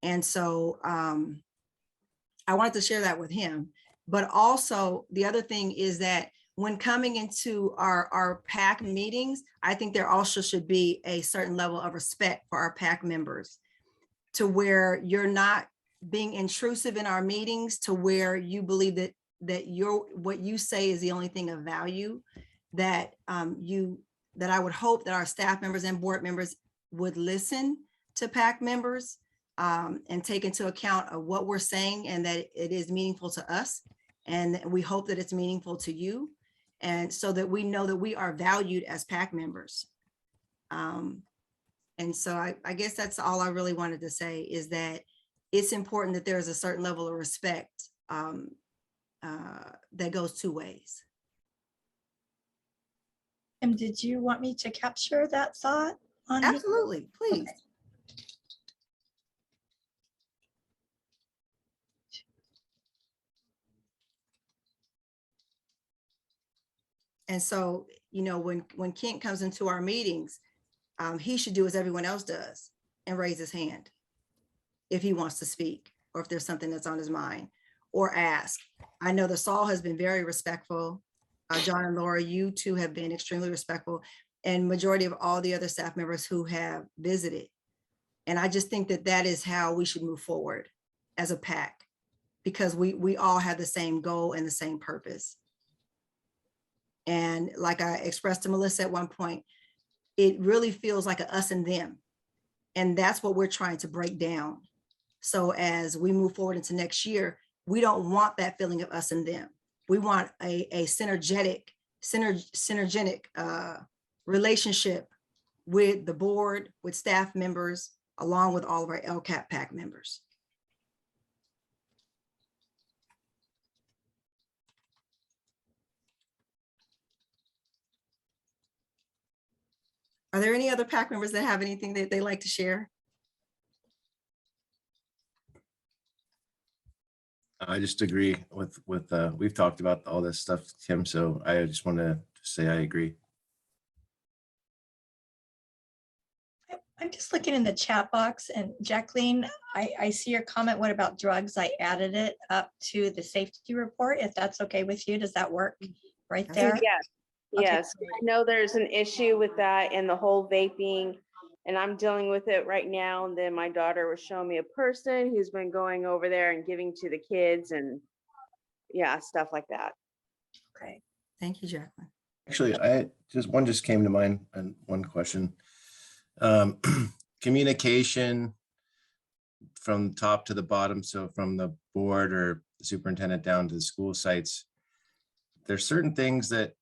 And so I wanted to share that with him. But also the other thing is that when coming into our PAC meetings, I think there also should be a certain level of respect for our PAC members, to where you're not being intrusive in our meetings, to where you believe that what you say is the only thing of value, that I would hope that our staff members and board members would listen to PAC members and take into account of what we're saying, and that it is meaningful to us. And we hope that it's meaningful to you. And so that we know that we are valued as PAC members. And so I guess that's all I really wanted to say, is that it's important that there's a certain level of respect that goes two ways. And did you want me to capture that thought on here? Absolutely, please. Okay. And so, when Kent comes into our meetings, he should do as everyone else does and raise his hand if he wants to speak, or if there's something that's on his mind, or ask. I know that Saul has been very respectful. John and Laura, you two have been extremely respectful, and majority of all the other staff members who have visited. And I just think that that is how we should move forward as a PAC, because we all have the same goal and the same purpose. And like I expressed to Melissa at one point, it really feels like a us and them. And that's what we're trying to break down. So as we move forward into next year, we don't want that feeling of us and them. We want a synergetic relationship with the board, with staff members, along with all of our LCAP PAC members. Are there any other PAC members that have anything that they like to share? I just agree with we've talked about all this stuff, Kim, so I just want to say I agree. I'm just looking in the chat box, and Jacqueline, I see your comment. What about drugs? I added it up to the safety report. If that's okay with you, does that work right That's there? okay. Yes, Okay, yes. great. I know there's an issue with that and the whole vaping, and I'm dealing with it right now. And then my daughter was showing me a person who's been going over there and giving to the kids and yeah, stuff like that. Okay. Thank you, Jacqueline. Actually, I just came to mind, and one question. Communication from top to the bottom, so from the board or the superintendent down to the school sites. There's certain things that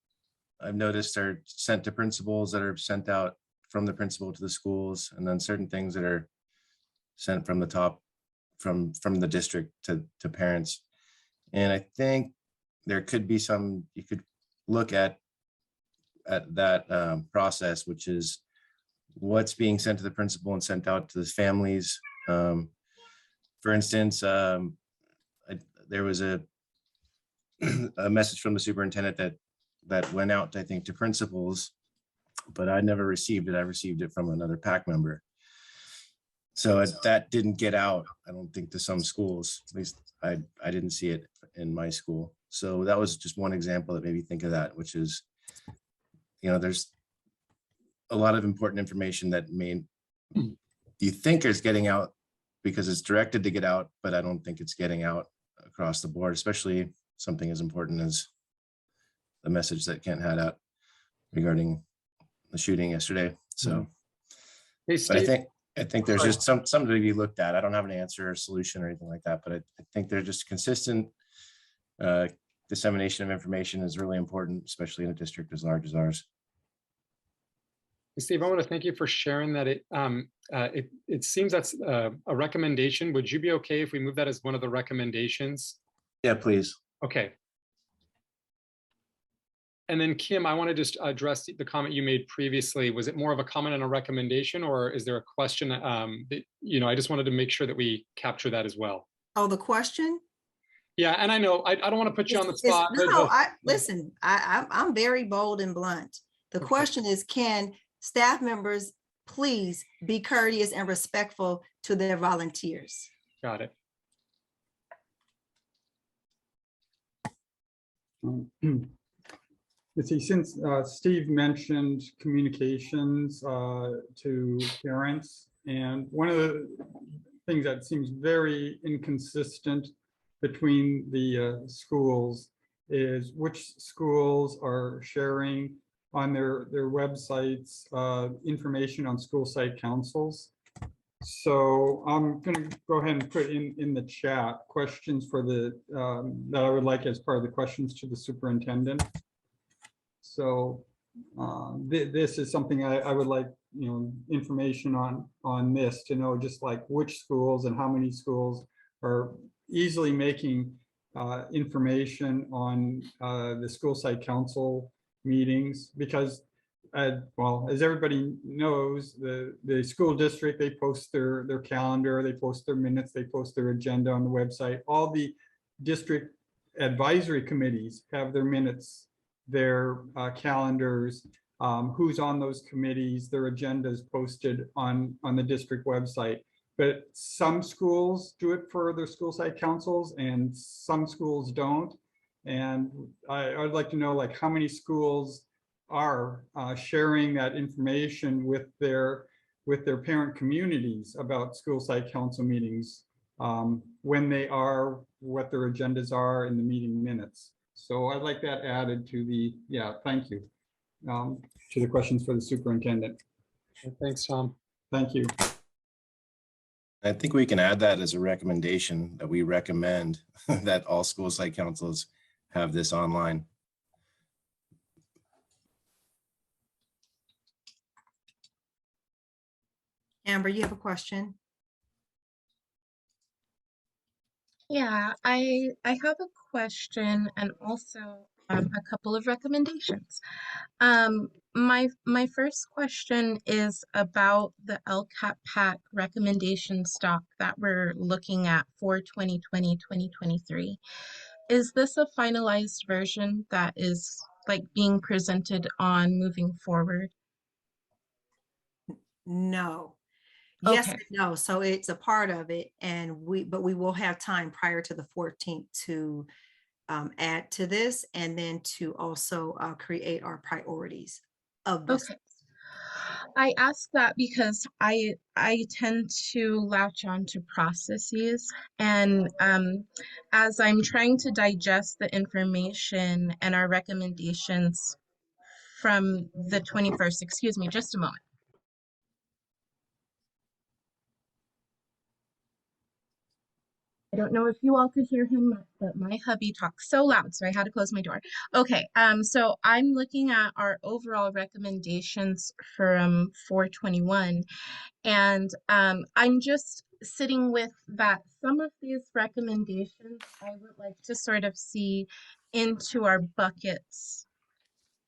I've noticed are sent to principals that are sent out from the principal to the schools, and then certain things that are sent from the top, from the district to parents. And I think there could be some, you could look at that process, which is what's being sent to the principal and sent out to the families. For instance, there was a message from the superintendent that went out, I think, to principals, but I never received it. I received it from another PAC member. So that didn't get out, I don't think, to some schools. At least I didn't see it in my school. So that was just one example that made me think of that, which is, there's a lot of important information that you think is getting out because it's directed to get out, but I don't think it's getting out across the board, especially something as important as the message that Kent had out regarding the shooting yesterday. So, Hey, but Steve. I think there's just something to be looked at. I don't have an answer or solution or anything like that, but I think they're just consistent dissemination of information is really important, especially in a district as large as ours. Steve, I want to thank you for sharing that. It seems that's a recommendation. Would you be okay if we move that as one of the recommendations? Yeah, please. Okay. And then Kim, I want to just address the comment you made previously. Was it more of a comment and a recommendation, or is there a question? I just wanted to make sure that we capture that as well. Oh, the question? Yeah, and I know I don't want to put you on the spot. Listen, I'm very bold and blunt. The question is, can staff members please be courteous and respectful to their volunteers? Got it. Let's see, since Steve mentioned communications to parents, and one of the things that seems very inconsistent between the schools is which schools are sharing on their websites information on school site councils. So I'm going to go ahead and put in the chat questions for the that I would like as part of the questions to the superintendent. So this is something I would like, information on this, to know just like which schools and how many schools are easily making information on the school site council meetings, because well, as everybody knows, the school district, they post their calendar, they post their minutes, they post their agenda on the website. All the district advisory committees have their minutes, their calendars, who's on those committees, their agendas posted on the district website. But some schools do it for their school site councils and some schools don't. And I'd like to know, like, how many schools are sharing that information with their parent communities about school site council meetings, when they are, what their agendas are in the meeting minutes. So I'd like that added to the, thank you, to the questions for the superintendent. Thanks, Tom. Thank you. I think we can add that as a recommendation, that we recommend that all school site councils have this online. Amber, you have a question? Yeah, I have a question and also a couple of recommendations. my first question is about the LCAP PAC recommendation stock that we're looking at for 2020-2023. Is this a finalized version that is like being presented on moving forward? No. Yes Okay. and no. So it's a part of it, and but we will have time prior to the 14th to add to this, and then to also create our priorities of this. Okay. I ask that because I tend to latch on to processes, and as I'm trying to digest the information and our recommendations from the 21st, excuse me, just a moment. I don't know if you all could hear him, but my hubby talks so loud, so I had to close my door. Okay, so I'm looking at our overall recommendations from 421, and I'm just sitting with that some of these recommendations I would like to sort of see into our buckets,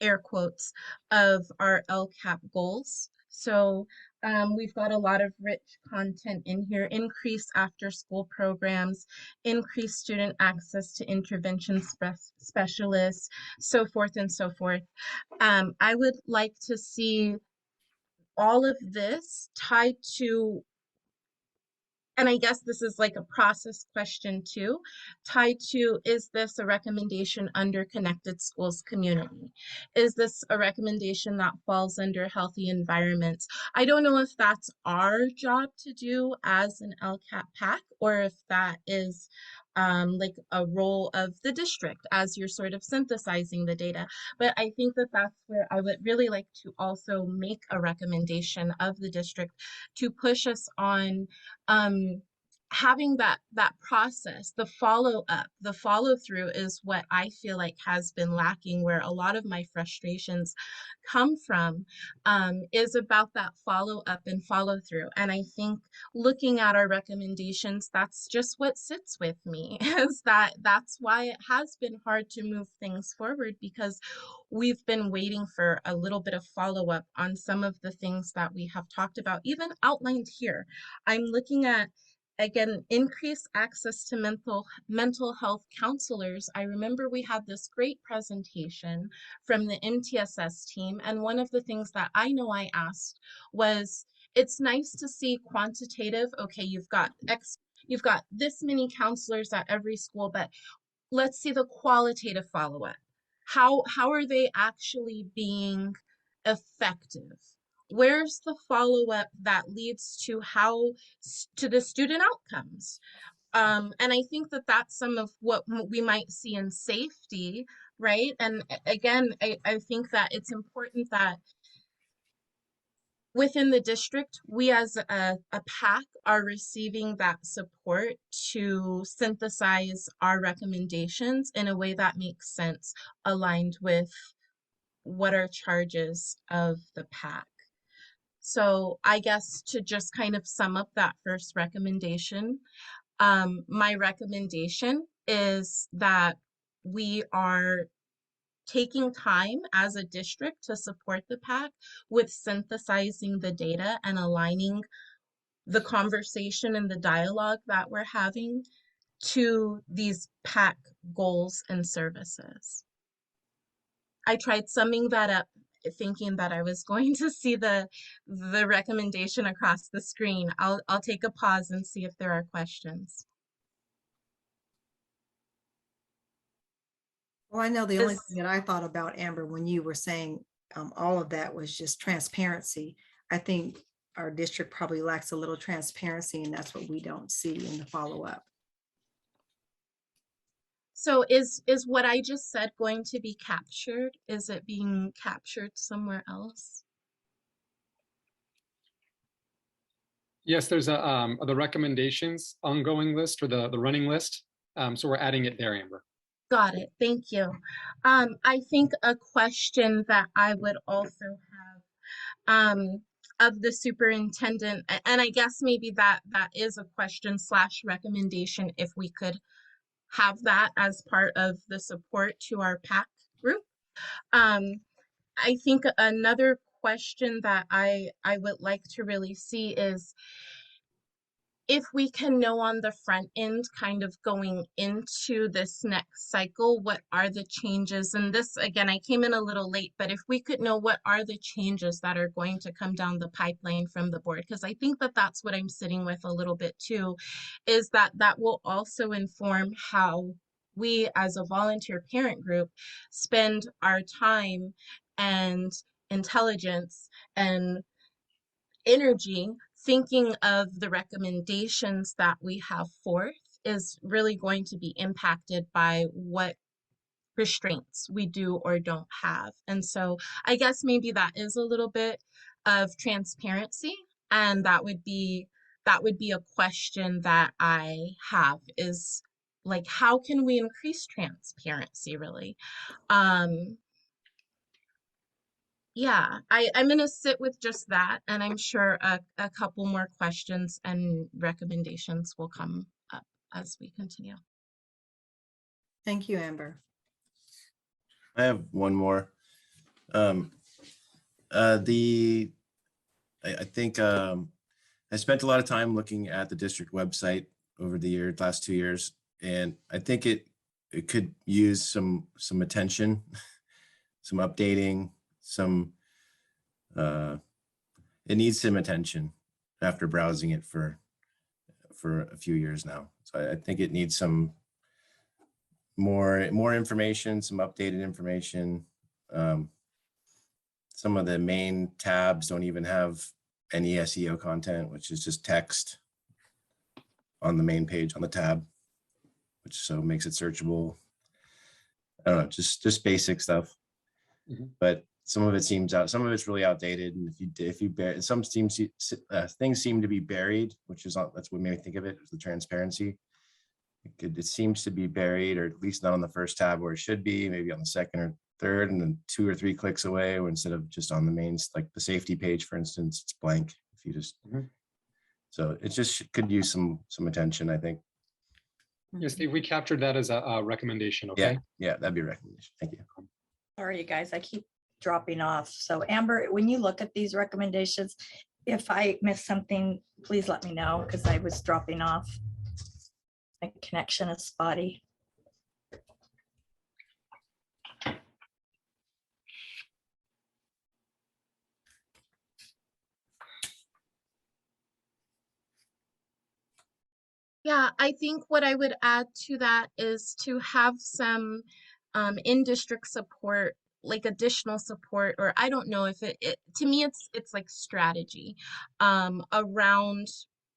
air quotes, of our LCAP goals. So we've got a lot of rich content in here: increase after school programs, increase student access to intervention specialists, so forth and so forth. I would like to see all of this tied to, and I guess this is like a process question too, tied to, is this a recommendation under Connected Schools Community? Is this a recommendation that falls under healthy environments? I don't know if that's our job to do as an LCAP PAC, or if that is like a role of the district as you're sort of synthesizing the data. But I think that that's where I would really like to also make a recommendation of the district to push us on having that process. The follow up, the follow through is what I feel like has been lacking, where a lot of my frustrations come from, is about that follow up and follow through. And I think looking at our recommendations, that's just what sits with me, is that's why it has been hard to move things forward, because we've been waiting for a little bit of follow up on some of the things that we have talked about, even outlined here. I'm looking at, again, increase access to mental health counselors. I remember we had this great presentation from the MTSS team, and one of the things that I know I asked was, it's nice to see quantitative, okay, you've got this many counselors at every school, but let's see the qualitative follow-up. How are they actually being effective? Where's the follow-up that leads to to the student outcomes? And I think that that's some of what we might see in safety, right? And again, I think that it's important that within the district, we as a PAC are receiving that support to synthesize our recommendations in a way that makes sense, aligned with what are charges of the PAC. So I guess to just kind of sum up that first recommendation, my recommendation is that we are taking time as a district to support the PAC with synthesizing the data and aligning the conversation and the dialogue that we're having to these PAC goals and services. I tried summing that up, thinking that I was going to see the recommendation across the screen. I'll take a pause and see if there are questions. Well, I know the only thing that I thought about, Amber, when you were saying all of that, was just transparency. I think our district probably lacks a little transparency, and that's what we don't see in the follow-up. So is what I just said going to be captured? Is it being captured somewhere else? Yes, there's the recommendations ongoing list, or the running list. So we're adding it there, Amber. Got it. Thank you. I think a question that I would also have of the superintendent, and I guess maybe that is a question / recommendation, if we could have that as part of the support to our PAC group. I think another question that I would like to really see is if we can know on the front end, kind of going into this next cycle, what are the changes? And this, again, I came in a little late, but if we could know what are the changes that are going to come down the pipeline from the board, because I think that that's what I'm sitting with a little bit too, is that that will also inform how we as a volunteer parent group spend our time and intelligence and energy thinking of the recommendations that we have forth is really going to be impacted by what restraints we do or don't have. And so I guess maybe that is a little bit of transparency, and that would be a question that I have, is like, how can we increase transparency really? Yeah, I'm going to sit with just that, and I'm sure a couple more questions and recommendations will come up as we continue. Thank you, Amber. I have one more. I think I spent a lot of time looking at the district website over the last 2 years, and I think it could use some attention, some updating, it needs some attention after browsing it for a few years now. So I think it needs some more information, some updated information. Some of the main tabs don't even have any SEO content, which is just text on the main page on the tab, which so makes it searchable. I don't know, just basic stuff. But some of it seems some of it's really outdated, and if you some things seem to be buried, which is that's what made me think of it, was the transparency. It seems to be buried, or at least not on the first tab where it should be, maybe on the second or third, and then 2 or 3 clicks away, or instead of just on the main, like the safety page, for instance, it's blank. If you just so it just could use some attention, I think. Yes, Steve, we captured that as a recommendation. Okay. Yeah, that'd be a recommendation. Thank you. Sorry, you guys, I keep dropping off. So Amber, when you look at these recommendations, if I miss something, please let me know, because I was dropping off. My connection is spotty. Yeah, I think what I would add to that is to have some in-district support, like additional support, or I don't know if it to me it's like strategy around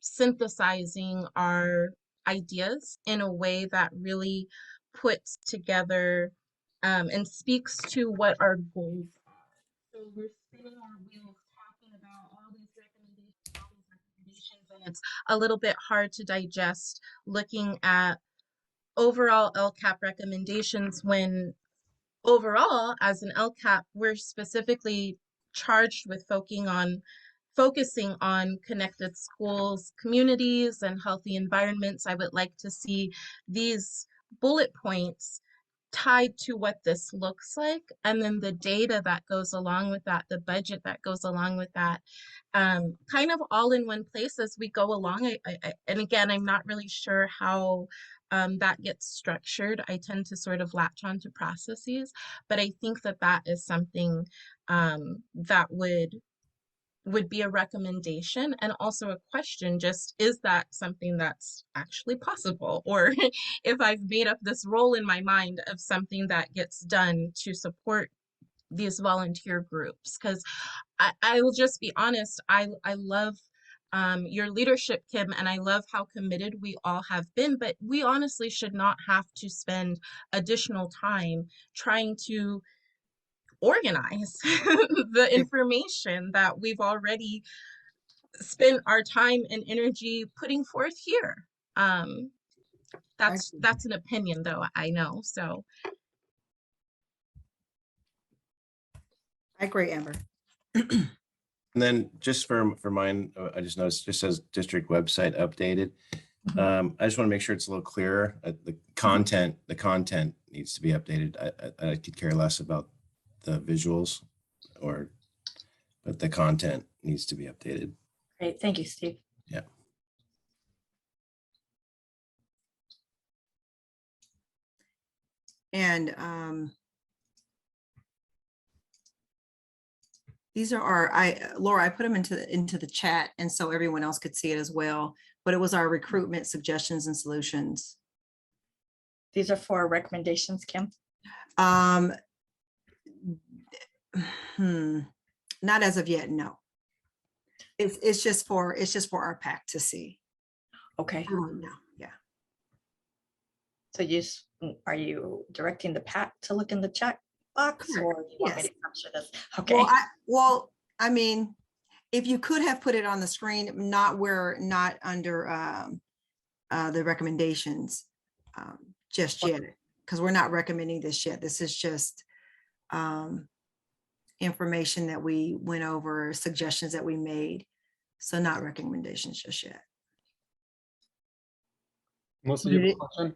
synthesizing our ideas in a way that really puts together and speaks to what our goals are. So we're spinning our wheels talking about all these recommendations, and it's a little bit hard to digest looking at overall LCAP recommendations when overall, as an LCAP, we're specifically charged with focusing on connected schools, communities, and healthy environments. I would like to see these bullet points tied to what this looks like, and then the data that goes along with that, the budget that goes along with that, kind of all in one place as we go along. And again, I'm not really sure how that gets structured. I tend to sort of latch on to processes, but I think that that is something that would be a recommendation, and also a question, just is that something that's actually possible? Or if I've made up this role in my mind of something that gets done to support these volunteer groups. Because I will just be honest, I love your leadership, Kim, and I love how committed we all have been, but we honestly should not have to spend additional time trying to organize the information that we've already spent our time and energy putting forth here. That's an opinion, though, I know. So I agree, Amber. And then just for mine, I just noticed, just says district website updated. I just want to make sure it's a little clearer. The content needs to be updated. I could care less about the visuals. but the content needs to be updated. Great, thank you, Steve. Yeah. And these are our, Laura, I put them into the chat, and so everyone else could see it as well. But it was our recruitment suggestions and solutions. These are for recommendations, Kim? Not as of yet, no. It's just for our PAC to see. Okay. No, yeah. So are you directing the PAC to look in the chat box, or do you want me Yes. to capture this? Okay. Well, I mean, if you could have put it on the screen, not under the recommendations just yet, because we're not recommending this yet. This is just information that we went over, suggestions that we made. So not recommendations just yet. Melissa, do you have a question?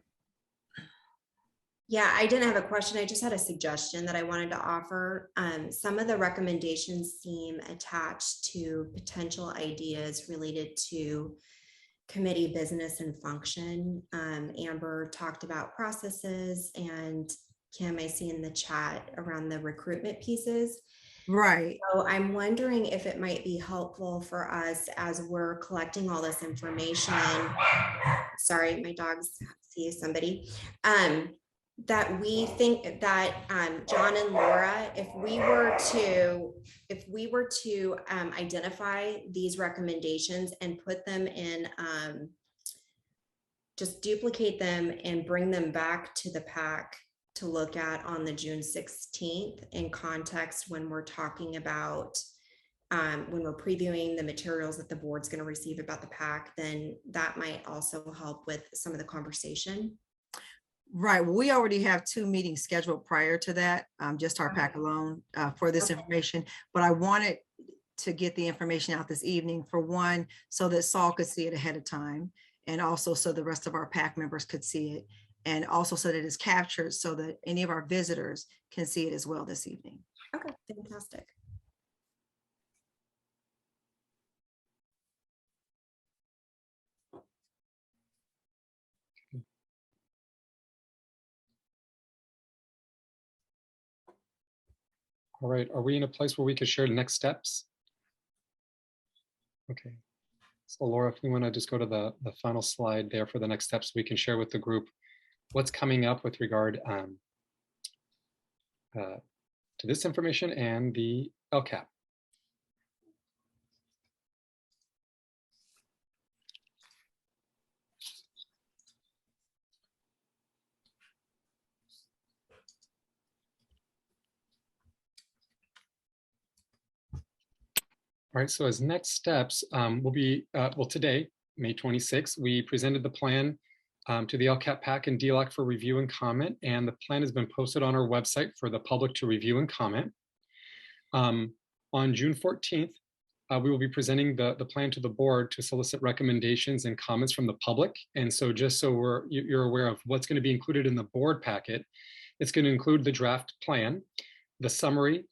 Yeah, I didn't have a question. I just had a suggestion that I wanted to offer. Some of the recommendations seem attached to potential ideas related to committee business and function. Amber talked about processes, and Kim, I see in the chat around the recruitment pieces. Right. So I'm wondering if it might be helpful for us as we're collecting all this information. Sorry, my dogs see somebody. That we think that John and Laura, if we were to identify these recommendations and put them in, just duplicate them and bring them back to the PAC to look at on the June 16th in context when we're talking about when we're previewing the materials that the board's going to receive about the PAC, then that might also help with some of the conversation. Right. Well, we already have 2 meetings scheduled prior to that, just our PAC alone for this information. But I wanted to get the information out this evening, for one, so that Saul could see it ahead of time, and also so the rest of our PAC members could see it, and also so that it's captured so that any of our visitors can see it as well this evening. Okay, fantastic. All right, are we in a place where we could share next steps? Okay, so Laura, if we want to just go to the final slide there for the next steps, we can share with the group what's coming up with regard to this information and the LCAP. All right, so as next steps, will be, well, today, May 26th, we presented the plan to the LCAP PAC and DLAC for review and comment, and the plan has been posted on our website for the public to review and comment. On June 14th, we will be presenting the plan to the board to solicit recommendations and comments from the public. And so just so you're aware of what's going to be included in the board packet, it's going to include the draft plan, the summary,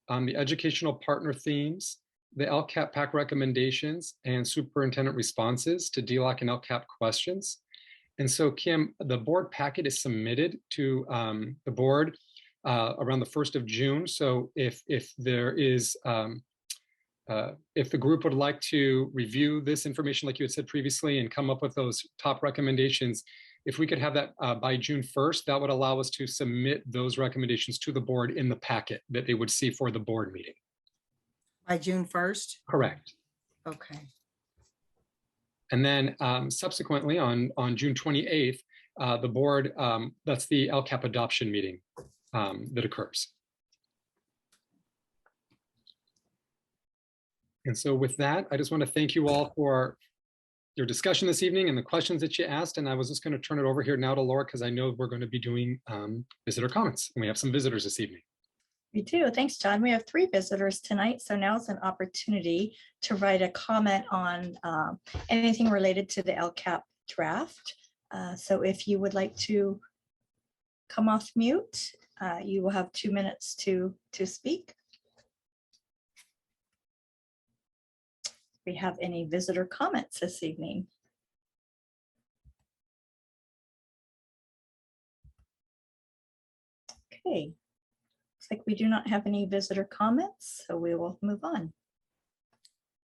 the educational partner themes, the LCAP PAC recommendations, and superintendent responses to DLAC and LCAP questions. And so, Kim, the board packet is submitted to the board around the 1st of June. So if there is, if the group would like to review this information, like you had said previously, and come up with those top recommendations, if we could have that by June 1st, that would allow us to submit those recommendations to the board in the packet that they would see for the board meeting. By June 1st? Correct. Okay. And then subsequently on June 28th, the board, that's the LCAP adoption meeting that occurs. And so with that, I just want to thank you all for your discussion this evening and the questions that you asked. And I was just going to turn it over here now to Laura, because I know we're going to be doing visitor comments, and we have some visitors this evening. We do. Thanks, John. We have 3 visitors tonight, so now is an opportunity to write a comment on anything related to the LCAP draft. So if you would like to come off mute, you will have 2 minutes to speak. we have any visitor comments this evening. Okay, looks like we do not have any visitor comments, so we will move on.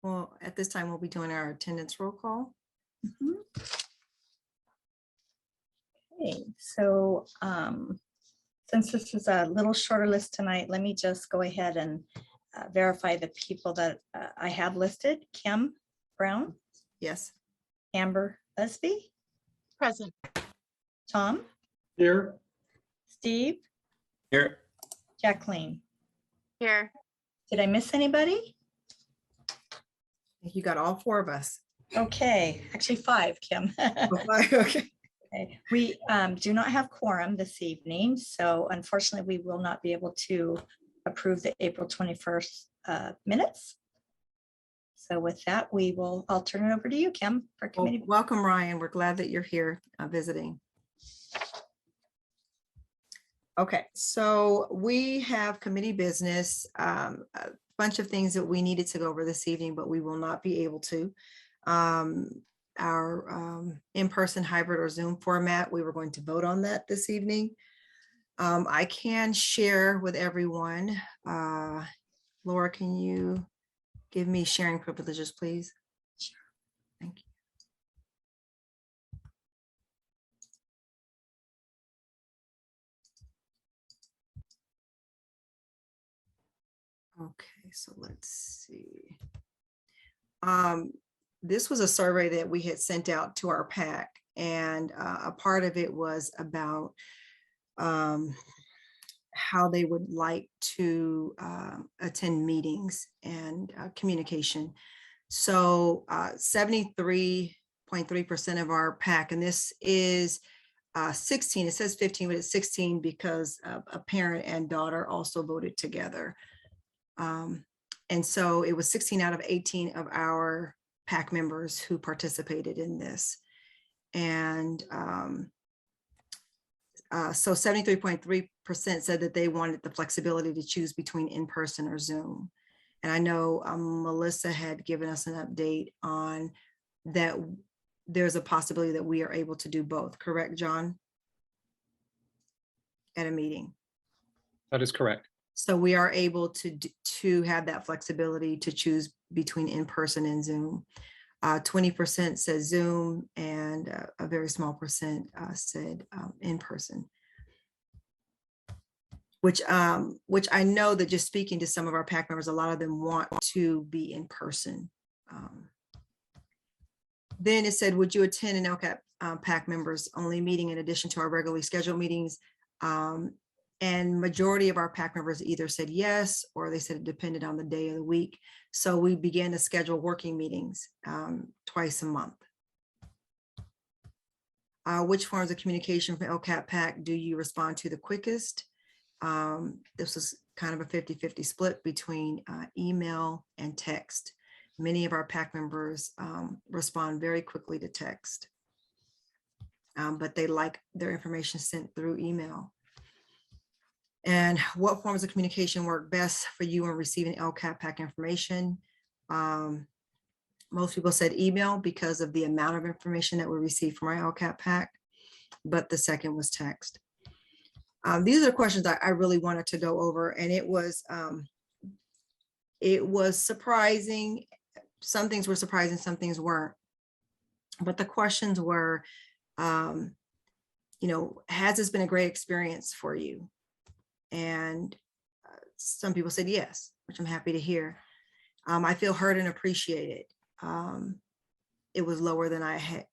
Well, at this time, we'll be doing our attendance roll call. Mhm. Okay, so since this is a little shorter list tonight, let me just go ahead and verify the people that I have listed. Kim Brown, Yes. Amber Busby, Present. Tom, Here, Steve, Here. Jacqueline. Here. Did I miss anybody? You got all 4 of us. Okay, actually 5, Kim. Okay. Okay, we do not have quorum this evening, so unfortunately, we will not be able to approve the April 21st minutes. So with that, I'll turn it over to you, Kim, for Well, committee. welcome, Ryan. We're glad that you're here visiting. Okay, so we have committee business, a bunch of things that we needed to go over this evening, but we will not be able to. Our in-person hybrid or Zoom format, we were going to vote on that this evening. I can share with everyone. Laura, can you give me sharing privileges, please? Sure. Thank you. Okay, so let's see. This was a survey that we had sent out to our PAC, and a part of it was about how they would like to attend meetings and communication. So 73.3% of our PAC, and this is 16, it says 15, but it's 16 because a parent and daughter also voted together. And so it was 16 out of 18 of our PAC members who participated in this. And so 73.3% said that they wanted the flexibility to choose between in-person or Zoom. And I know Melissa had given us an update on that. There's a possibility that we are able to do both, correct, John? At a meeting. That is correct. So we are able to have that flexibility to choose between in-person and Zoom. 20% said Zoom, and a very small percent said in-person. Which I know that just speaking to some of our PAC members, a lot of them want to be in person. Then it said, would you attend an LCAP PAC members only meeting in addition to our regularly scheduled meetings? And majority of our PAC members either said yes, or they said it depended on the day of the week. So we began to schedule working meetings twice a month. Which forms of communication from LCAP PAC do you respond to the quickest? This was kind of a 50-50 split between email and text. Many of our PAC members respond very quickly to text, but they like their information sent through email. And what forms of communication work best for you in receiving LCAP PAC information? Most people said email because of the amount of information that we receive from our LCAP PAC, but the second was text. These are questions I really wanted to go over, and it was surprising. Some things were surprising, some things weren't. But the questions were, has this been a great experience for you? And some people said yes, which I'm happy to hear. I feel heard and appreciated. It was lower than I had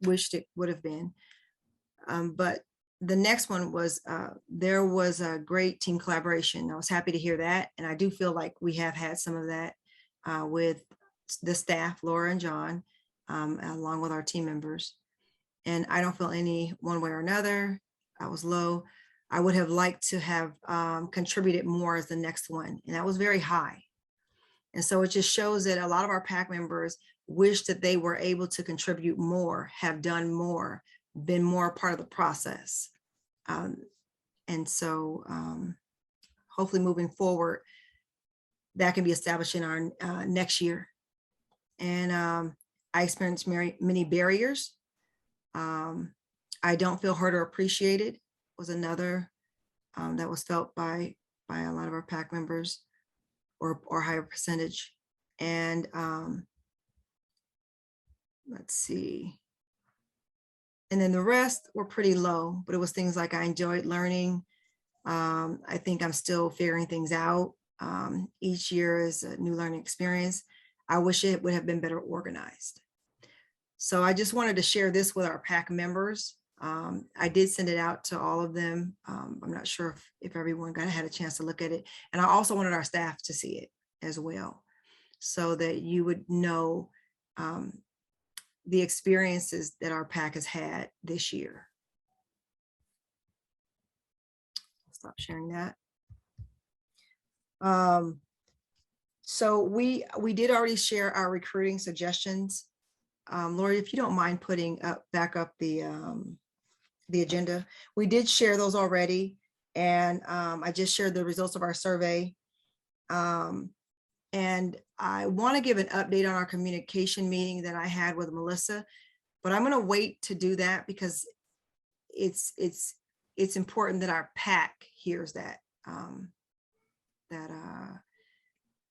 wished it would have been. But the next one was, there was a great team collaboration. I was happy to hear that. And I do feel like we have had some of that with the staff, Laura and John, along with our team members. And I don't feel any one way or another. I was low. I would have liked to have contributed more as the next one. And that was very high. And so it just shows that a lot of our PAC members wish that they were able to contribute more, have done more, been more a part of the process. And so hopefully moving forward, that can be established in our next year. and I experienced many barriers. I don't feel heard or appreciated was another that was felt by a lot of our PAC members, or higher percentage. And let's see. And then the rest were pretty low, but it was things like I enjoyed learning. I think I'm still figuring things out. Each year is a new learning experience. I wish it would have been better organized. So I just wanted to share this with our PAC members. I did send it out to all of them. I'm not sure if everyone had a chance to look at it. And I also wanted our staff to see it as well, so that you would know the experiences that our PAC has had this year. Stop sharing that. So we did already share our recruiting suggestions. Lori, if you don't mind putting back up the agenda. We did share those already, and I just shared the results of our survey. And I want to give an update on our communication meeting that I had with Melissa, but I'm going to wait to do that because it's important that our PAC hears that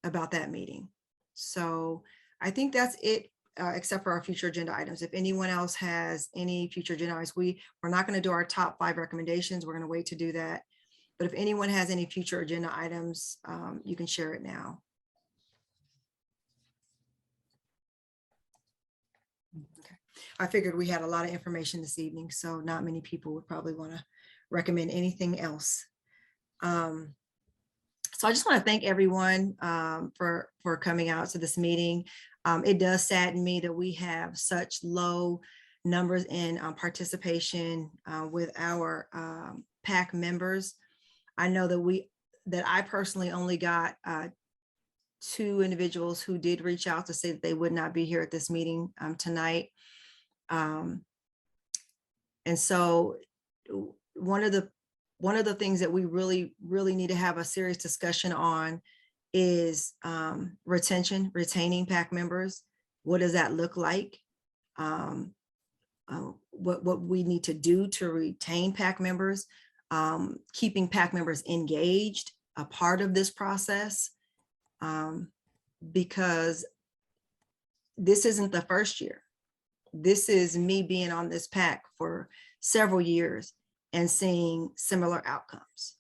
about that meeting. So I think that's it, except for our future agenda items. If anyone else has any future agenda items, we're not going to do our top 5 recommendations. We're going to wait to do that. But if anyone has any future agenda items, you can share it now. Okay. I figured we had a lot of information this evening, so not many people would probably want to recommend anything else. So I just want to thank everyone for coming out to this meeting. It does sadden me that we have such low numbers in participation with our PAC members. I know that I personally only got 2 individuals who did reach out to say that they would not be here at this meeting tonight. And so one of the things that we really need to have a serious discussion on is retaining PAC members. What does that look like? What we need to do to retain PAC members, keeping PAC members engaged, a part of this process, because this isn't the first year. This is me being on this PAC for several years and seeing similar outcomes.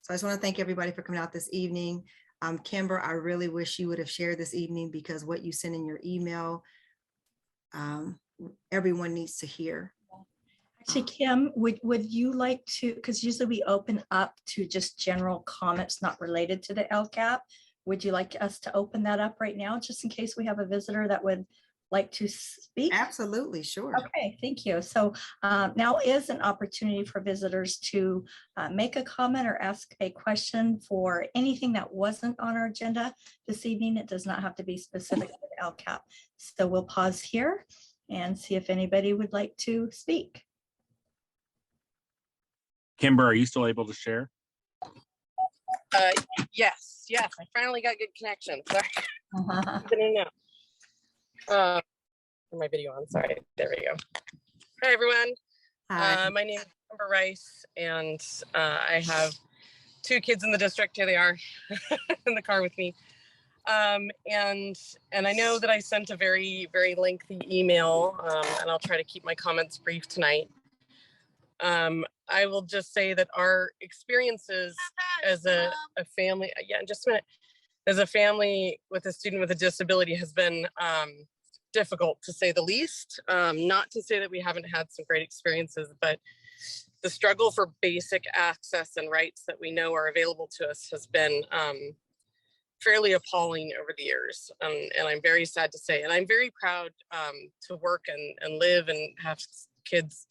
So I just want to thank everybody for coming out this evening. Kimber, I really wish you would have shared this evening, because what you sent in your email, everyone needs to hear. Actually, Kim, would you like to, because usually we open up to just general comments not related to the LCAP. Would you like us to open that up right now, just in case we have a visitor that would like to speak? Absolutely, sure. Okay, thank you. So now is an opportunity for visitors to make a comment or ask a question for anything that wasn't on our agenda this evening. It does not have to be specific to the LCAP. So we'll pause here and see if anybody would like to speak. Kimber, are you still able to share? Yes, I finally got good connection. Sorry. My video on, sorry. There we go. Hi, everyone. Hi. My name is Kimber Rice, and I have 2 kids in the district. Here they are in the car with me. And I know that I sent a very, very lengthy email, and I'll try to keep my comments brief tonight. I will just say that our experiences as a family, in just a minute, as a family with a student with a disability has been difficult, to say the least. Not to say that we haven't had some great experiences, but the struggle for basic access and rights that we know are available to us has been fairly appalling over the years. And I'm very sad to say, and I'm very proud to work and live and have kids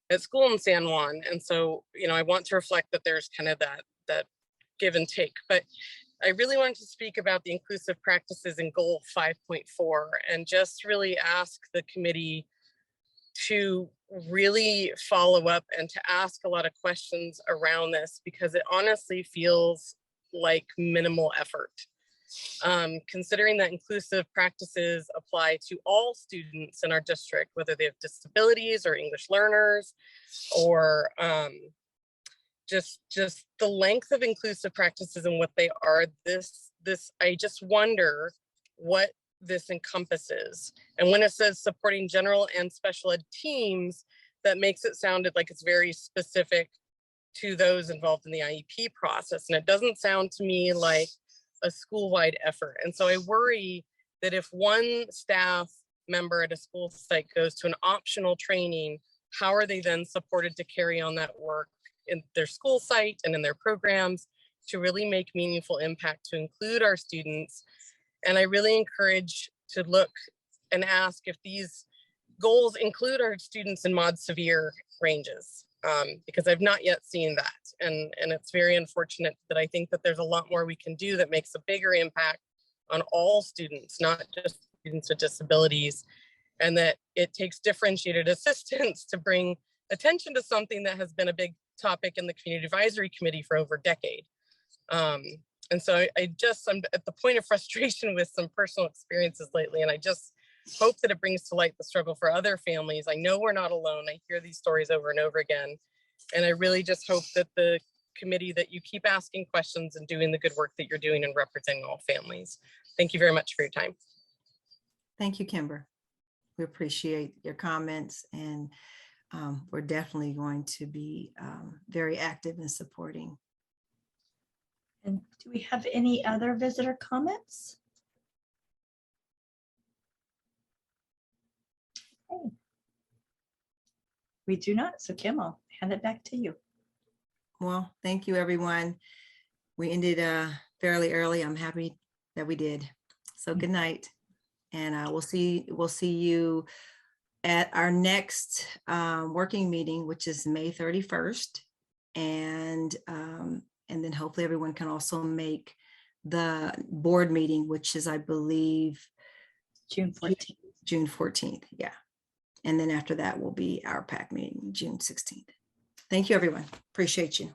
at school in San Juan. And so, I want to reflect that there's kind of that give and take, but I really wanted to speak about the inclusive practices in goal 5.4 and just really ask the committee to really follow up and to ask a lot of questions around this, because it honestly feels like minimal effort. considering that inclusive practices apply to all students in our district, whether they have disabilities or English learners, or just the length of inclusive practices and what they are, I just wonder what this encompasses. And when it says supporting general and special ed teams, that makes it sound like it's very specific to those involved in the IEP process. And it doesn't sound to me like a school-wide effort. And so I worry that if one staff member at a school site goes to an optional training, how are they then supported to carry on that work in their school site and in their programs to really make meaningful impact, to include our students? And I really encourage to look and ask if these goals include our students in mod severe ranges, because I've not yet seen that. And it's very unfortunate that I think that there's a lot more we can do that makes a bigger impact on all students, not just students with disabilities, and that it takes differentiated assistance to bring attention to something that has been a big topic in the Community Advisory Committee for over a decade. And so I'm at the point of frustration with some personal experiences lately, and I just hope that it brings to light the struggle for other families. I know we're not alone. I hear these stories over and over again. And I really just hope that the committee, that you keep asking questions and doing the good work that you're doing and representing all families. Thank you very much for your time. Thank you, Kimber. We appreciate your comments, and we're definitely going to be very active in supporting. And do we have any other visitor comments? Okay. We do not. So Kim, I'll hand it back to you. Well, thank you, everyone. We ended fairly early. I'm happy that we did. So good night. And we'll see you at our next working meeting, which is May 31st. And then hopefully everyone can also make the board meeting, which is, I believe, June 14th. June 14th, yeah. And then after that will be our PAC meeting, June 16th. Thank you, everyone. Appreciate you.